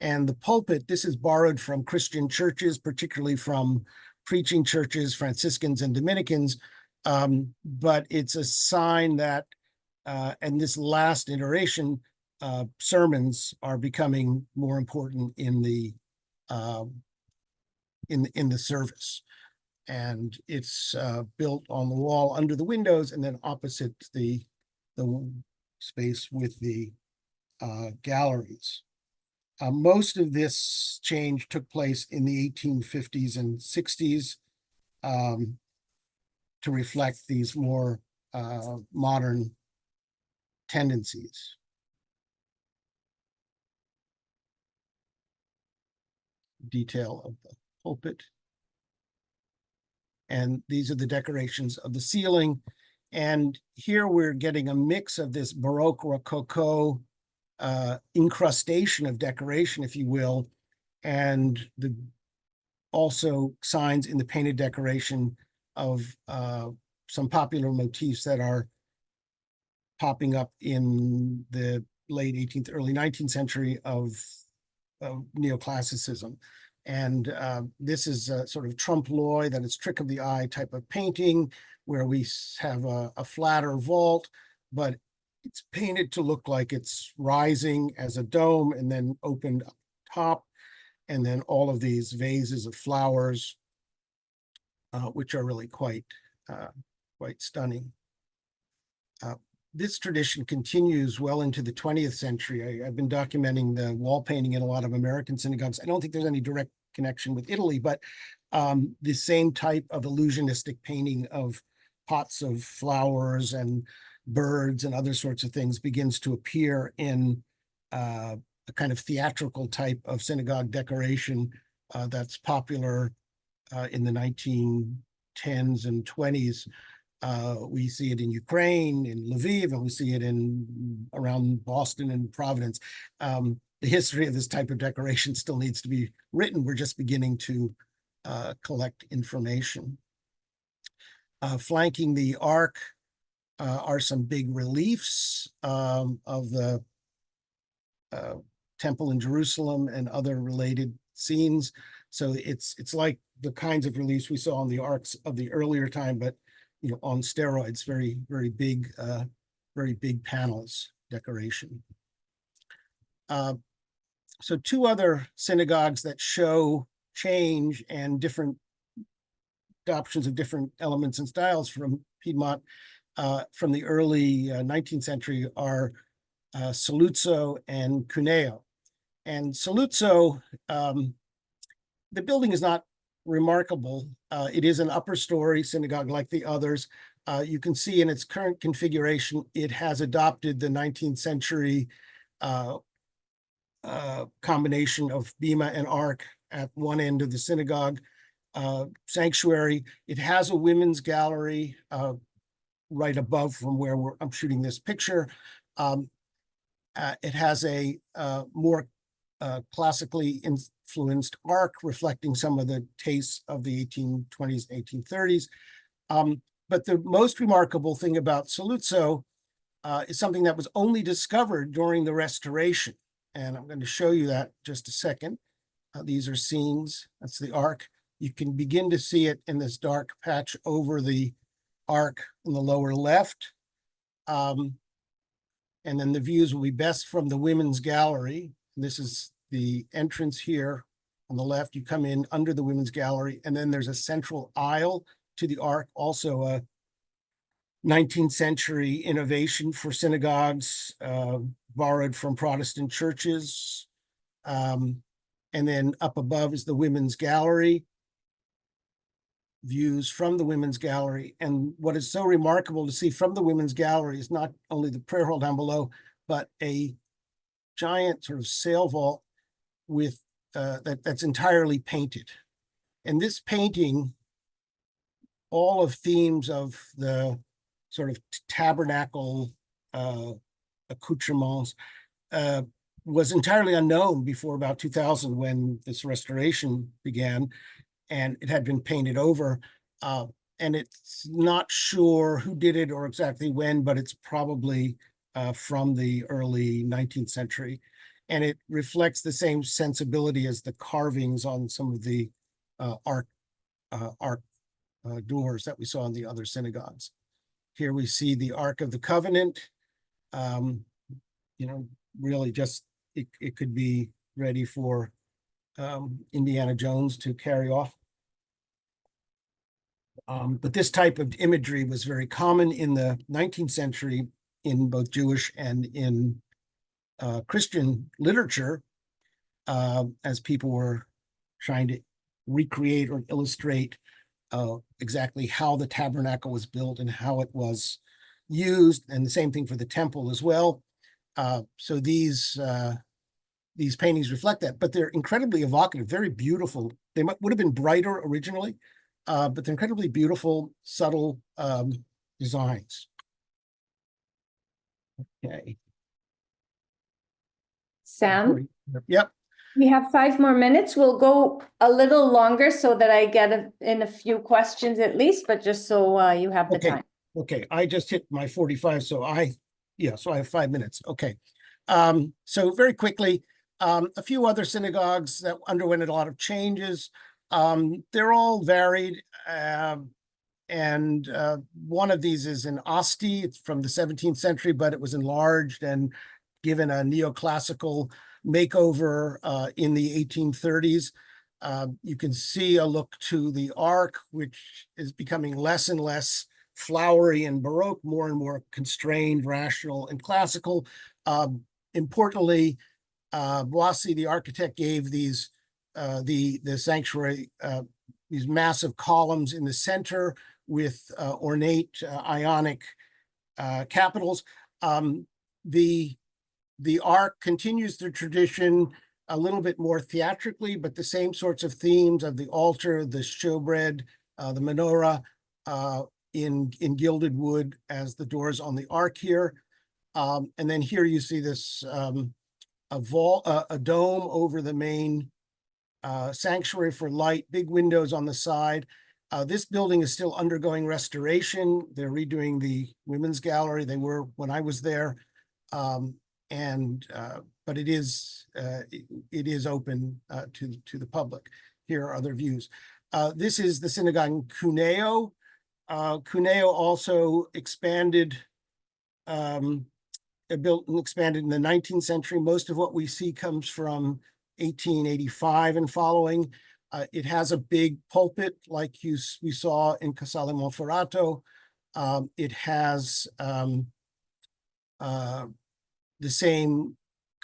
And the pulpit, this is borrowed from Christian churches, particularly from preaching churches, Franciscans and Dominicans. But it's a sign that, and this last iteration, sermons are becoming more important in the service. And it's built on the wall under the windows, and then opposite the space with the galleries. Most of this change took place in the 1850s and 60s to reflect these more modern tendencies. Detail of the pulpit. And these are the decorations of the ceiling. And here we're getting a mix of this Baroque Rococo incrustation of decoration, if you will, and also signs in the painted decoration of some popular motifs that are popping up in the late 18th, early 19th century of neoclassicism. And this is a sort of trompe-l'oeil, that is trick of the eye type of painting, where we have a flatter vault, but it's painted to look like it's rising as a dome and then opened up top. And then all of these vases of flowers, which are really quite stunning. This tradition continues well into the 20th century. I've been documenting the wall painting in a lot of American synagogues. I don't think there's any direct connection with Italy, but the same type of illusionistic painting of pots of flowers and birds and other sorts of things begins to appear in a kind of theatrical type of synagogue decoration that's popular in the 1910s and 20s. We see it in Ukraine, in Lviv, and we see it in around Boston and Providence. The history of this type of decoration still needs to be written. We're just beginning to collect information. Flanking the ark are some big reliefs of the temple in Jerusalem and other related scenes. So it's like the kinds of reliefs we saw on the arks of the earlier time, but on steroids, very, very big panels decoration. So two other synagogues that show change and different adoptions of different elements and styles from Piedmont from the early 19th century are Saluzzo and Cuneo. And Saluzzo, the building is not remarkable. It is an upper story synagogue like the others. You can see in its current configuration, it has adopted the 19th century combination of bima and ark at one end of the synagogue sanctuary. It has a women's gallery right above from where I'm shooting this picture. It has a more classically influenced ark reflecting some of the tastes of the 1820s, 1830s. But the most remarkable thing about Saluzzo is something that was only discovered during the restoration. And I'm going to show you that just a second. These are scenes. That's the ark. You can begin to see it in this dark patch over the ark in the lower left. And then the views will be best from the women's gallery. This is the entrance here on the left. You come in under the women's gallery, and then there's a central aisle to the ark, also a 19th century innovation for synagogues, borrowed from Protestant churches. And then up above is the women's gallery, views from the women's gallery. And what is so remarkable to see from the women's gallery is not only the prayer hall down below, but a giant sort of sail vault with that's entirely painted. And this painting, all of themes of the sort of tabernacle accoutrements was entirely unknown before about 2000 when this restoration began, and it had been painted over. And it's not sure who did it or exactly when, but it's probably from the early 19th century. And it reflects the same sensibility as the carvings on some of the ark doors that we saw in the other synagogues. Here we see the Ark of the Covenant. Really just, it could be ready for Indiana Jones to carry off. But this type of imagery was very common in the 19th century in both Jewish and in Christian literature, as people were trying to recreate or illustrate exactly how the tabernacle was built and how it was used, and the same thing for the temple as well. So these paintings reflect that, but they're incredibly evocative, very beautiful. They would have been brighter originally, but they're incredibly beautiful, subtle designs. Okay. Sam, Yep. we have 5 more minutes. We'll go a little longer so that I get in a few questions at least, but just so you have the Okay. time. Okay, I just hit my 45, so I have 5 minutes. Okay. So very quickly, a few other synagogues that underwent a lot of changes. They're all varied. And one of these is in Asti. It's from the 17th century, but it was enlarged and given a neoclassical makeover in the 1830s. You can see a look to the ark, which is becoming less and less flowery and Baroque, more and more constrained, rational, and classical. Importantly, Boissy, the architect, gave these the sanctuary these massive columns in the center with ornate Ionic capitals. The ark continues the tradition a little bit more theatrically, but the same sorts of themes of the altar, the showbread, the menorah in gilded wood as the doors on the ark here. And then here you see this a dome over the main sanctuary for light, big windows on the side. This building is still undergoing restoration. They're redoing the women's gallery. They were when I was there. But it is open to the public. Here are other views. This is the synagogue in Cuneo. Cuneo also expanded, built and expanded in the 19th century. Most of what we see comes from 1885 and following. It has a big pulpit like we saw in Casale Monferato. It has the same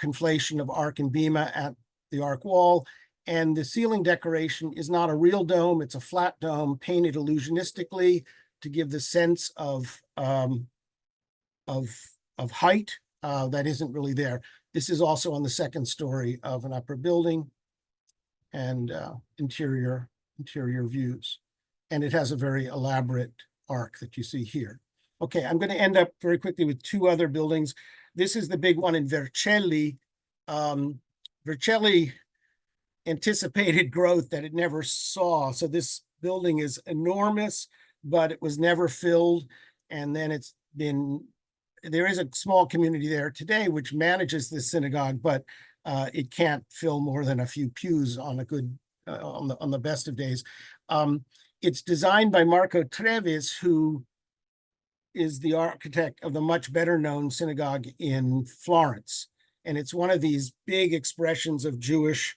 conflation of ark and bema at the ark wall. And the ceiling decoration is not a real dome. It's a flat dome painted illusionistically to give the sense of height that isn't really there. This is also on the second story of an upper building, and interior views. And it has a very elaborate ark that you see here. Okay, I'm going to end up very quickly with 2 other buildings. This is the big one in Vercelli. Vercelli anticipated growth that it never saw. So this building is enormous, but it was never filled. And then there is a small community there today which manages this synagogue, but it can't fill more than a few pews on a good, on the best of days. It's designed by Marco Trevis, who is the architect of the much better known synagogue in Florence. And it's one of these big expressions of Jewish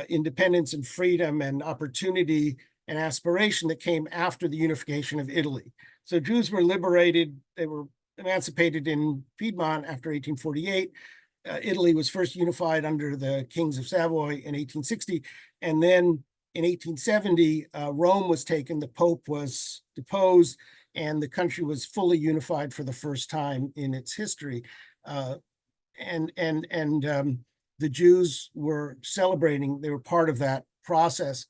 independence and freedom and opportunity and aspiration that came after the unification of Italy. So Jews were liberated, they were emancipated in Piedmont after 1848. Italy was first unified under the kings of Savoy in 1860. And then in 1870, Rome was taken, the Pope was deposed, and the country was fully unified for the first time in its history. The Jews were celebrating, they were part of that process.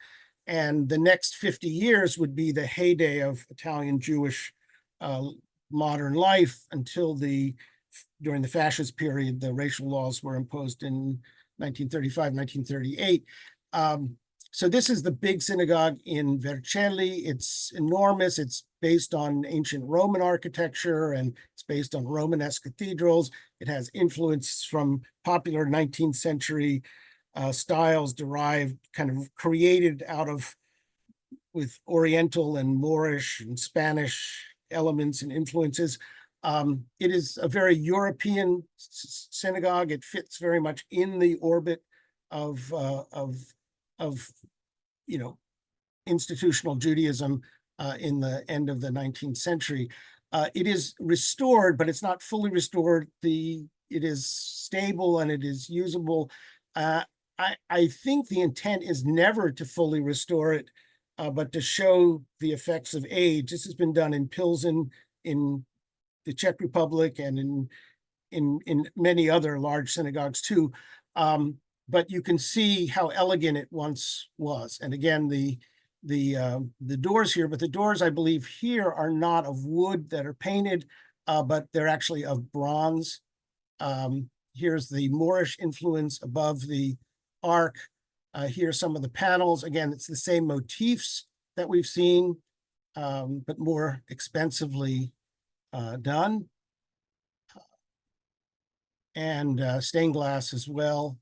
And the next 50 years would be the heyday of Italian Jewish modern life until during the fascist period, the racial laws were imposed in 1935, 1938. So this is the big synagogue in Vercelli. It's enormous. It's based on ancient Roman architecture, and it's based on Romanesque cathedrals. It has influence from popular 19th century styles derived, kind of created with Oriental and Moorish and Spanish elements and influences. It is a very European synagogue. It fits very much in the orbit of institutional Judaism in the end of the 19th century. It is restored, but it's not fully restored. It is stable and it is usable. I think the intent is never to fully restore it, but to show the effects of age. This has been done in Pilsen, in the Czech Republic, and in many other large synagogues too. But you can see how elegant it once was. And again, the doors here, but the doors I believe here are not of wood that are painted, but they're actually of bronze. Here's the Moorish influence above the ark. Here's some of the panels. Again, it's the same motifs that we've seen, but more expensively done. And stained glass as well,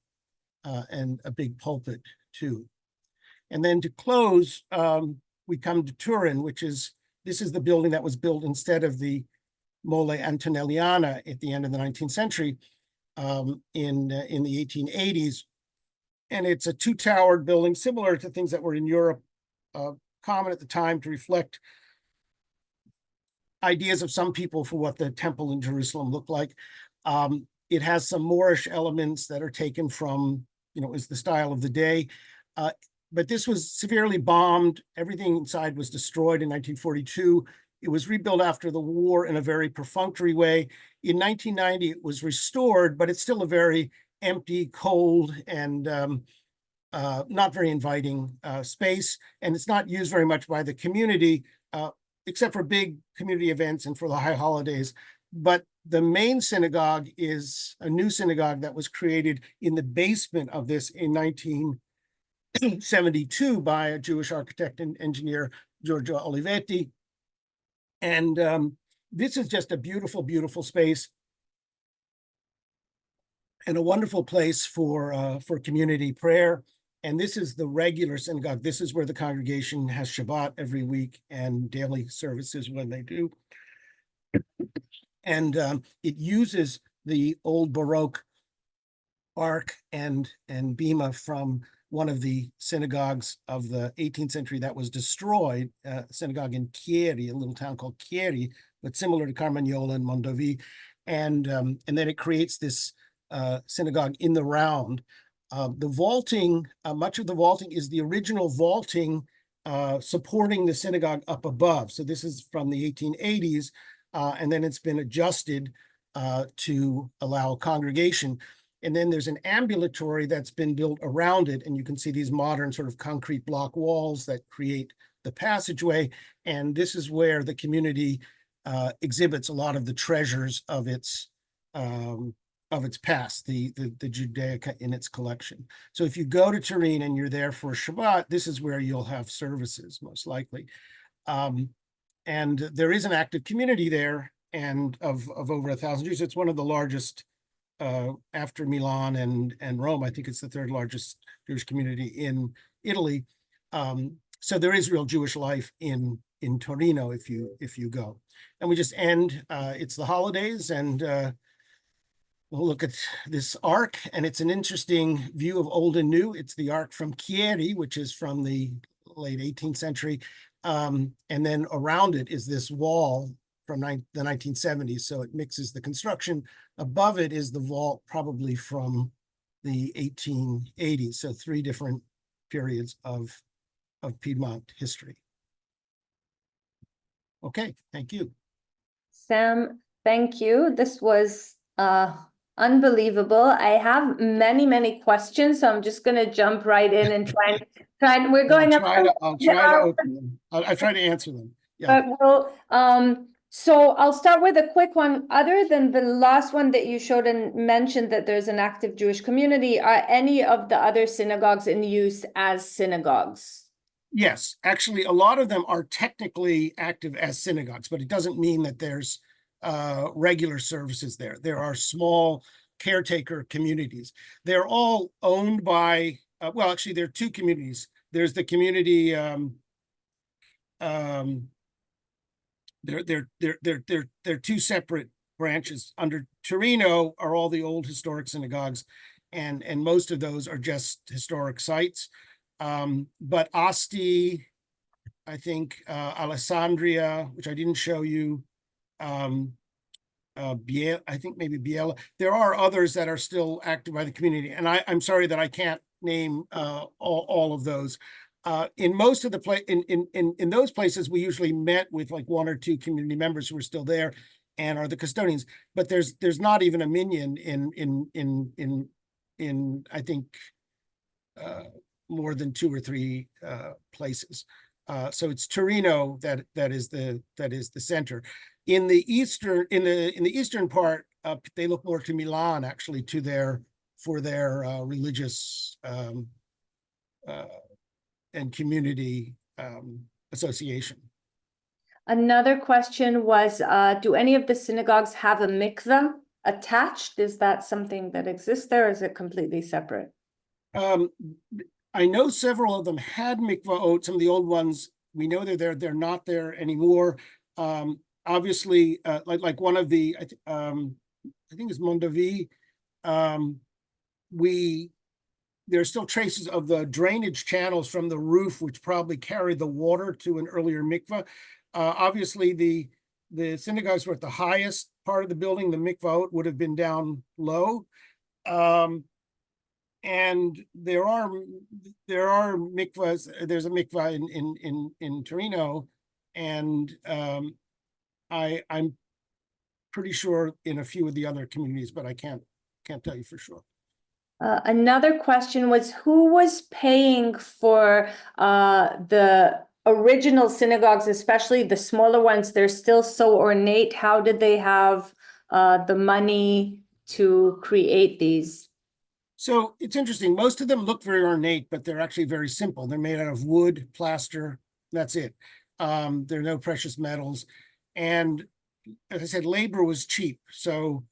and a big pulpit too. And then to close, we come to Turin, this is the building that was built instead of the Mole Antonelliana at the end of the 19th century, in the 1880s. And it's a two-towered building, similar to things that were in Europe, common at the time to reflect ideas of some people for what the temple in Jerusalem looked like. It has some Moorish elements that are taken from, is the style of the day. But this was severely bombed. Everything inside was destroyed in 1942. It was rebuilt after the war in a very perfunctory way. In 1990, it was restored, but it's still a very empty, cold, and not very inviting space. And it's not used very much by the community, except for big community events and for the high holidays. But the main synagogue is a new synagogue that was created in the basement of this in 1972 by a Jewish architect and engineer, Giorgio Olivetti. And this is just a beautiful, beautiful space and a wonderful place for community prayer. And this is the regular synagogue. This is where the congregation has Shabbat every week and daily services when they do. And it uses the old Baroque ark and bema from one of the synagogues of the 18th century that was destroyed, synagogue in Chieri, a little town called Chieri, but similar to Carmagnola and Mondovi. And then it creates this synagogue in the round. The vaulting, much of the vaulting is the original vaulting supporting the synagogue up above. So this is from the 1880s, and then it's been adjusted to allow congregation. And then there's an ambulatory that's been built around it. And you can see these modern sort of concrete block walls that create the passageway. And this is where the community exhibits a lot of the treasures of its past, the Judaica in its collection. So if you go to Turin and you're there for Shabbat, this is where you'll have services, most likely. And there is an active community there, and of over 1,000 Jews. It's one of the largest after Milan and Rome. I think it's the third largest Jewish community in Italy. So there is real Jewish life in Torino if you go. And we just end, it's the holidays, and we'll look at this ark, and it's an interesting view of old and new. It's the ark from Chieri, which is from the late 18th century. And then around it is this wall from the 1970s. So it mixes the construction. Above it is the vault, probably from the 1880s. So 3 different periods of Piedmont history. Okay, thank you. Sam, thank you. This was unbelievable. I have many, many questions, so I'm just going to jump right in and try. We're going I'll try to open them. I'll try to answer them. Yeah. But we'll, so I'll start with a quick one. Other than the last one that you showed and mentioned that there's an active Jewish community, are any of the other synagogues in use as synagogues? Yes, actually, a lot of them are technically active as synagogues, but it doesn't mean that there's regular services there. There are small caretaker communities. They're all owned by, well, actually, there are 2 communities. There's the community, they're 2 separate branches. Under Torino are all the old historic synagogues, and most of those are just historic sites. But Asti, I think, Alessandria, which I didn't show you, Biella, I think maybe Biella. There are others that are still active by the community, and I'm sorry that I can't name all of those. In most of the in those places, we usually met with like 1 or 2 community members who are still there and are the custodians. But there's not even a minyan in I think more than 2 or 3 places. So it's Torino that is the center. In the eastern part they look more to Milan actually for their religious and community association. Another question was, do any of the synagogues have a mikveh attached? Is that something that exists there, or is it completely separate? I know several of them had mikvaot. Some of the old ones, we know they're there. They're not there anymore. Obviously, like one of the, I think it's Mondovi. There's still traces of the drainage channels from the roof, which probably carried the water to an earlier mikveh. Obviously, the synagogues were at the highest part of the building. The mikvaot would have been down low. And there are mikvahs. There's a mikvah in Torino, and I'm pretty sure in a few of the other communities, but I can't tell you for sure. Another question was, who was paying for the original synagogues, especially the smaller ones? They're still so ornate. How did they have the money to create these? So it's interesting. Most of them look very ornate, but they're actually very simple. They're made out of wood, plaster. That's it. There are no precious metals. And as I said, labor was cheap. So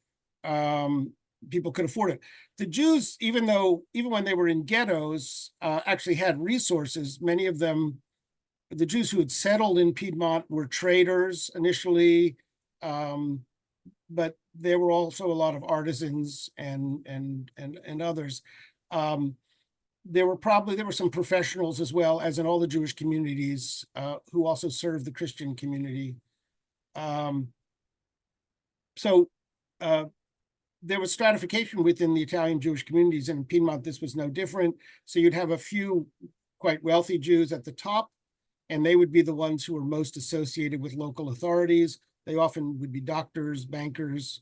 people could afford it. The Jews, even when they were in ghettos, actually had resources. Many of them, the Jews who had settled in Piedmont were traders initially, but there were also a lot of artisans and others. There were some professionals as well, as in all the Jewish communities, who also served the Christian community. So there was stratification within the Italian Jewish communities, and in Piedmont this was no different. So you'd have a few quite wealthy Jews at the top, and they would be the ones who were most associated with local authorities. They often would be doctors, bankers,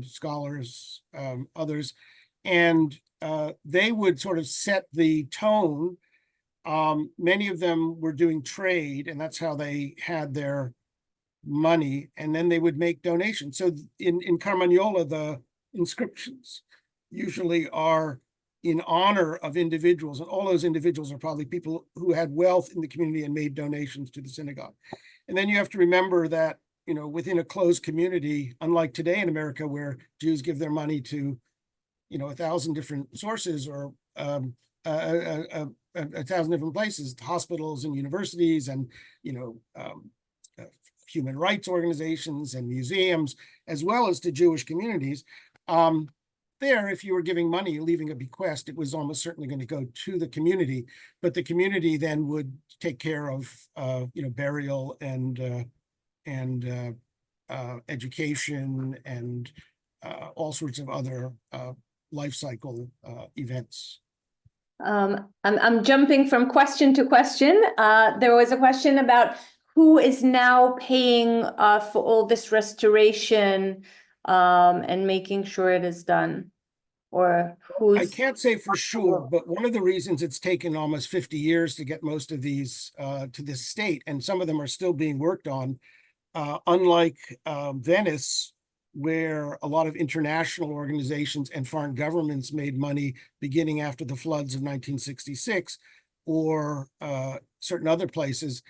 scholars, others, and they would sort of set the tone. Many of them were doing trade, and that's how they had their money, and then they would make donations. So in Carmagnola, the inscriptions usually are in honor of individuals, and all those individuals are probably people who had wealth in the community and made donations to the synagogue. And then you have to remember that, within a closed community, unlike today in America, where Jews give their money to, 1,000 different sources, or a 1,000 different places, hospitals and universities, and human rights organizations and museums, as well as to Jewish communities. There, if you were giving money, leaving a bequest, it was almost certainly going to go to the community, but the community then would take care of, burial and education and all sorts of other life cycle events. I'm jumping from question to question. There was a question about who is now paying for all this restoration and making sure it is done, or who's... I can't say for sure, but one of the reasons it's taken almost 50 years to get most of these to this state, and some of them are still being worked on, unlike Venice, where a lot of international organizations and foreign governments made money beginning after the floods of 1966, or certain other places,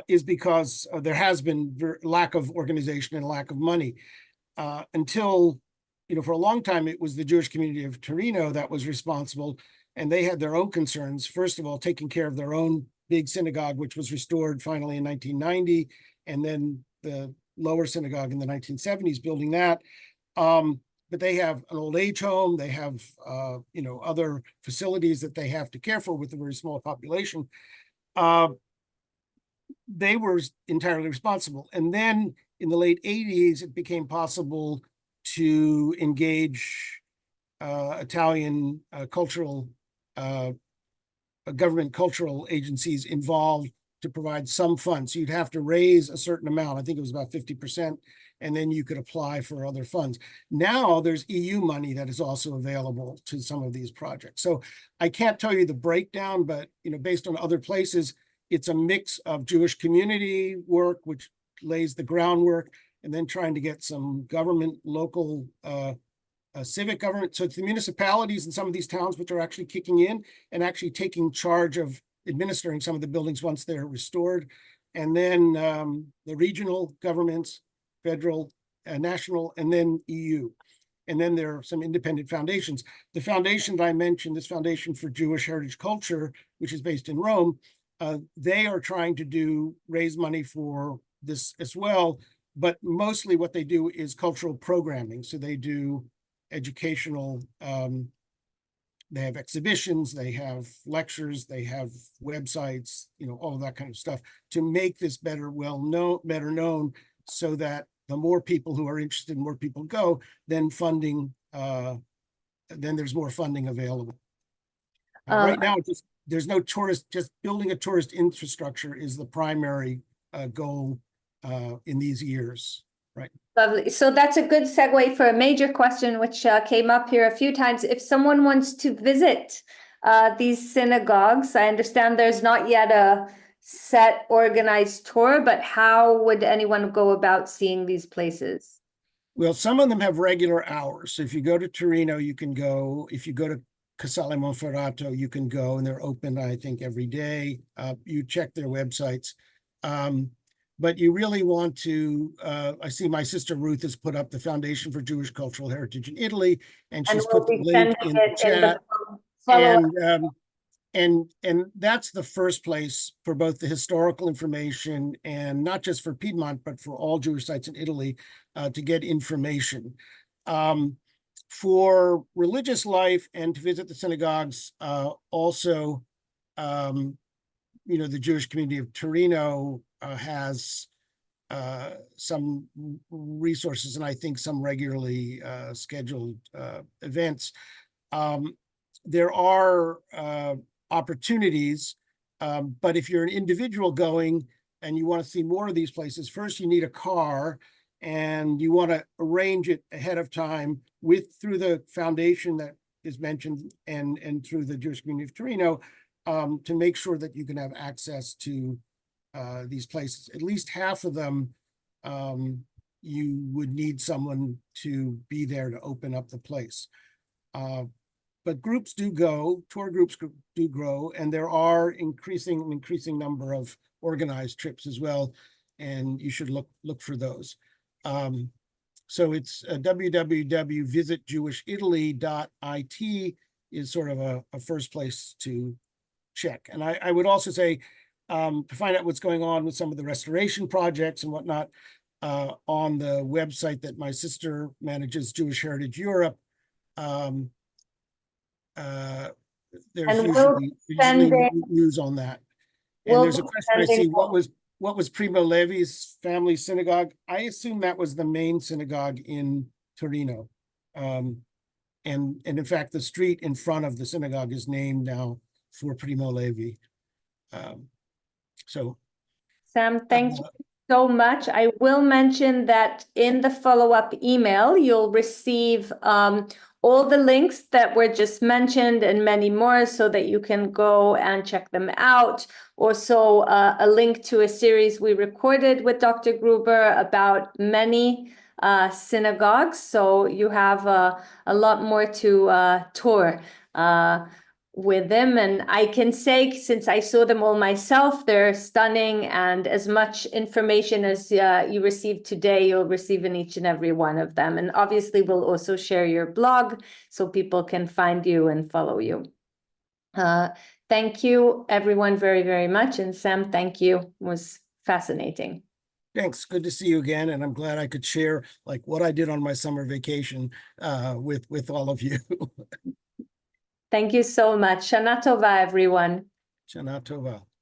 is because there has been lack of organization and lack of money. Until, for a long time, it was the Jewish community of Torino that was responsible, and they had their own concerns. First of all, taking care of their own big synagogue, which was restored finally in 1990, and then the lower synagogue in the 1970s, building that. But they have an old age home. They have, other facilities that they have to care for with a very small population. They were entirely responsible. And then in the late 80s, it became possible to engage Italian government cultural agencies involved to provide some funds. So you'd have to raise a certain amount. I think it was about 50%, and then you could apply for other funds. Now there's EU money that is also available to some of these projects. So I can't tell you the breakdown, but based on other places, it's a mix of Jewish community work, which lays the groundwork, and then trying to get some government, local civic government. So it's the municipalities in some of these towns which are actually kicking in and actually taking charge of administering some of the buildings once they're restored. And then the regional governments, federal, national, and then EU. And then there are some independent foundations. The foundation that I mentioned, this Foundation for Jewish Heritage Culture, which is based in Rome, they are trying to raise money for this as well. But mostly what they do is cultural programming. So they do educational, they have exhibitions, they have lectures, they have websites, all of that kind of stuff to make this better known, so that the more people who are interested, more people go, then there's more funding available. Right now, there's no tourist, just building a tourist infrastructure is the primary goal in these years, right? Lovely. So that's a good segue for a major question, which came up here a few times. If someone wants to visit these synagogues, I understand there's not yet a set organized tour, but how would anyone go about seeing these places? Well, some of them have regular hours. So if you go to Torino, you can go. If you go to Casale Monferato, you can go, and they're open, I think, every day. You check their websites. But you really want to, I see my sister Ruth has put up the Foundation for Jewish Cultural Heritage in Italy, and she's put the link in the chat. And that's the first place for both the historical information and not just for Piedmont, but for all Jewish sites in Italy to get information. For religious life and to visit the synagogues, also, the Jewish community of Torino has some resources, and I think some regularly scheduled events. There are opportunities, but if you're an individual going and you want to see more of these places, first you need a car, and you want to arrange it ahead of time through the foundation that is mentioned and through the Jewish community of Torino, to make sure that you can have access to these places. At least half of them, you would need someone to be there to open up the place. But groups do go, tour groups do grow, and there are an increasing number of organized trips as well, and you should look for those. So it's www.visitjewishitaly.it is sort of a first place to check. And I would also say, to find out what's going on with some of the restoration projects and whatnot, on the website that my sister manages, Jewish Heritage Europe, there's usually news on that. And there's a question I see, what was Primo Levi's family synagogue? I assume that was the main synagogue in Torino. And in fact, the street in front of the synagogue is named now for Primo Levi. Sam, thank you so much. I will mention that in the follow-up email, you'll receive all the links that were just mentioned and many more, so that you can go and check them out. Also, a link to a series we recorded with Dr. Gruber about many synagogues. So you have a lot more to tour with them. And I can say, since I saw them all myself, they're stunning, and as much information as you received today, you'll receive in each and every one of them. And obviously we'll also share your blog so people can find you and follow you. Thank you everyone very, very much. And Sam, thank you. It was fascinating. Thanks. Good to see you again. And I'm glad I could share like what I did on my summer vacation with all of you. Thank you so much. Shana Tova, everyone. Shana Tova.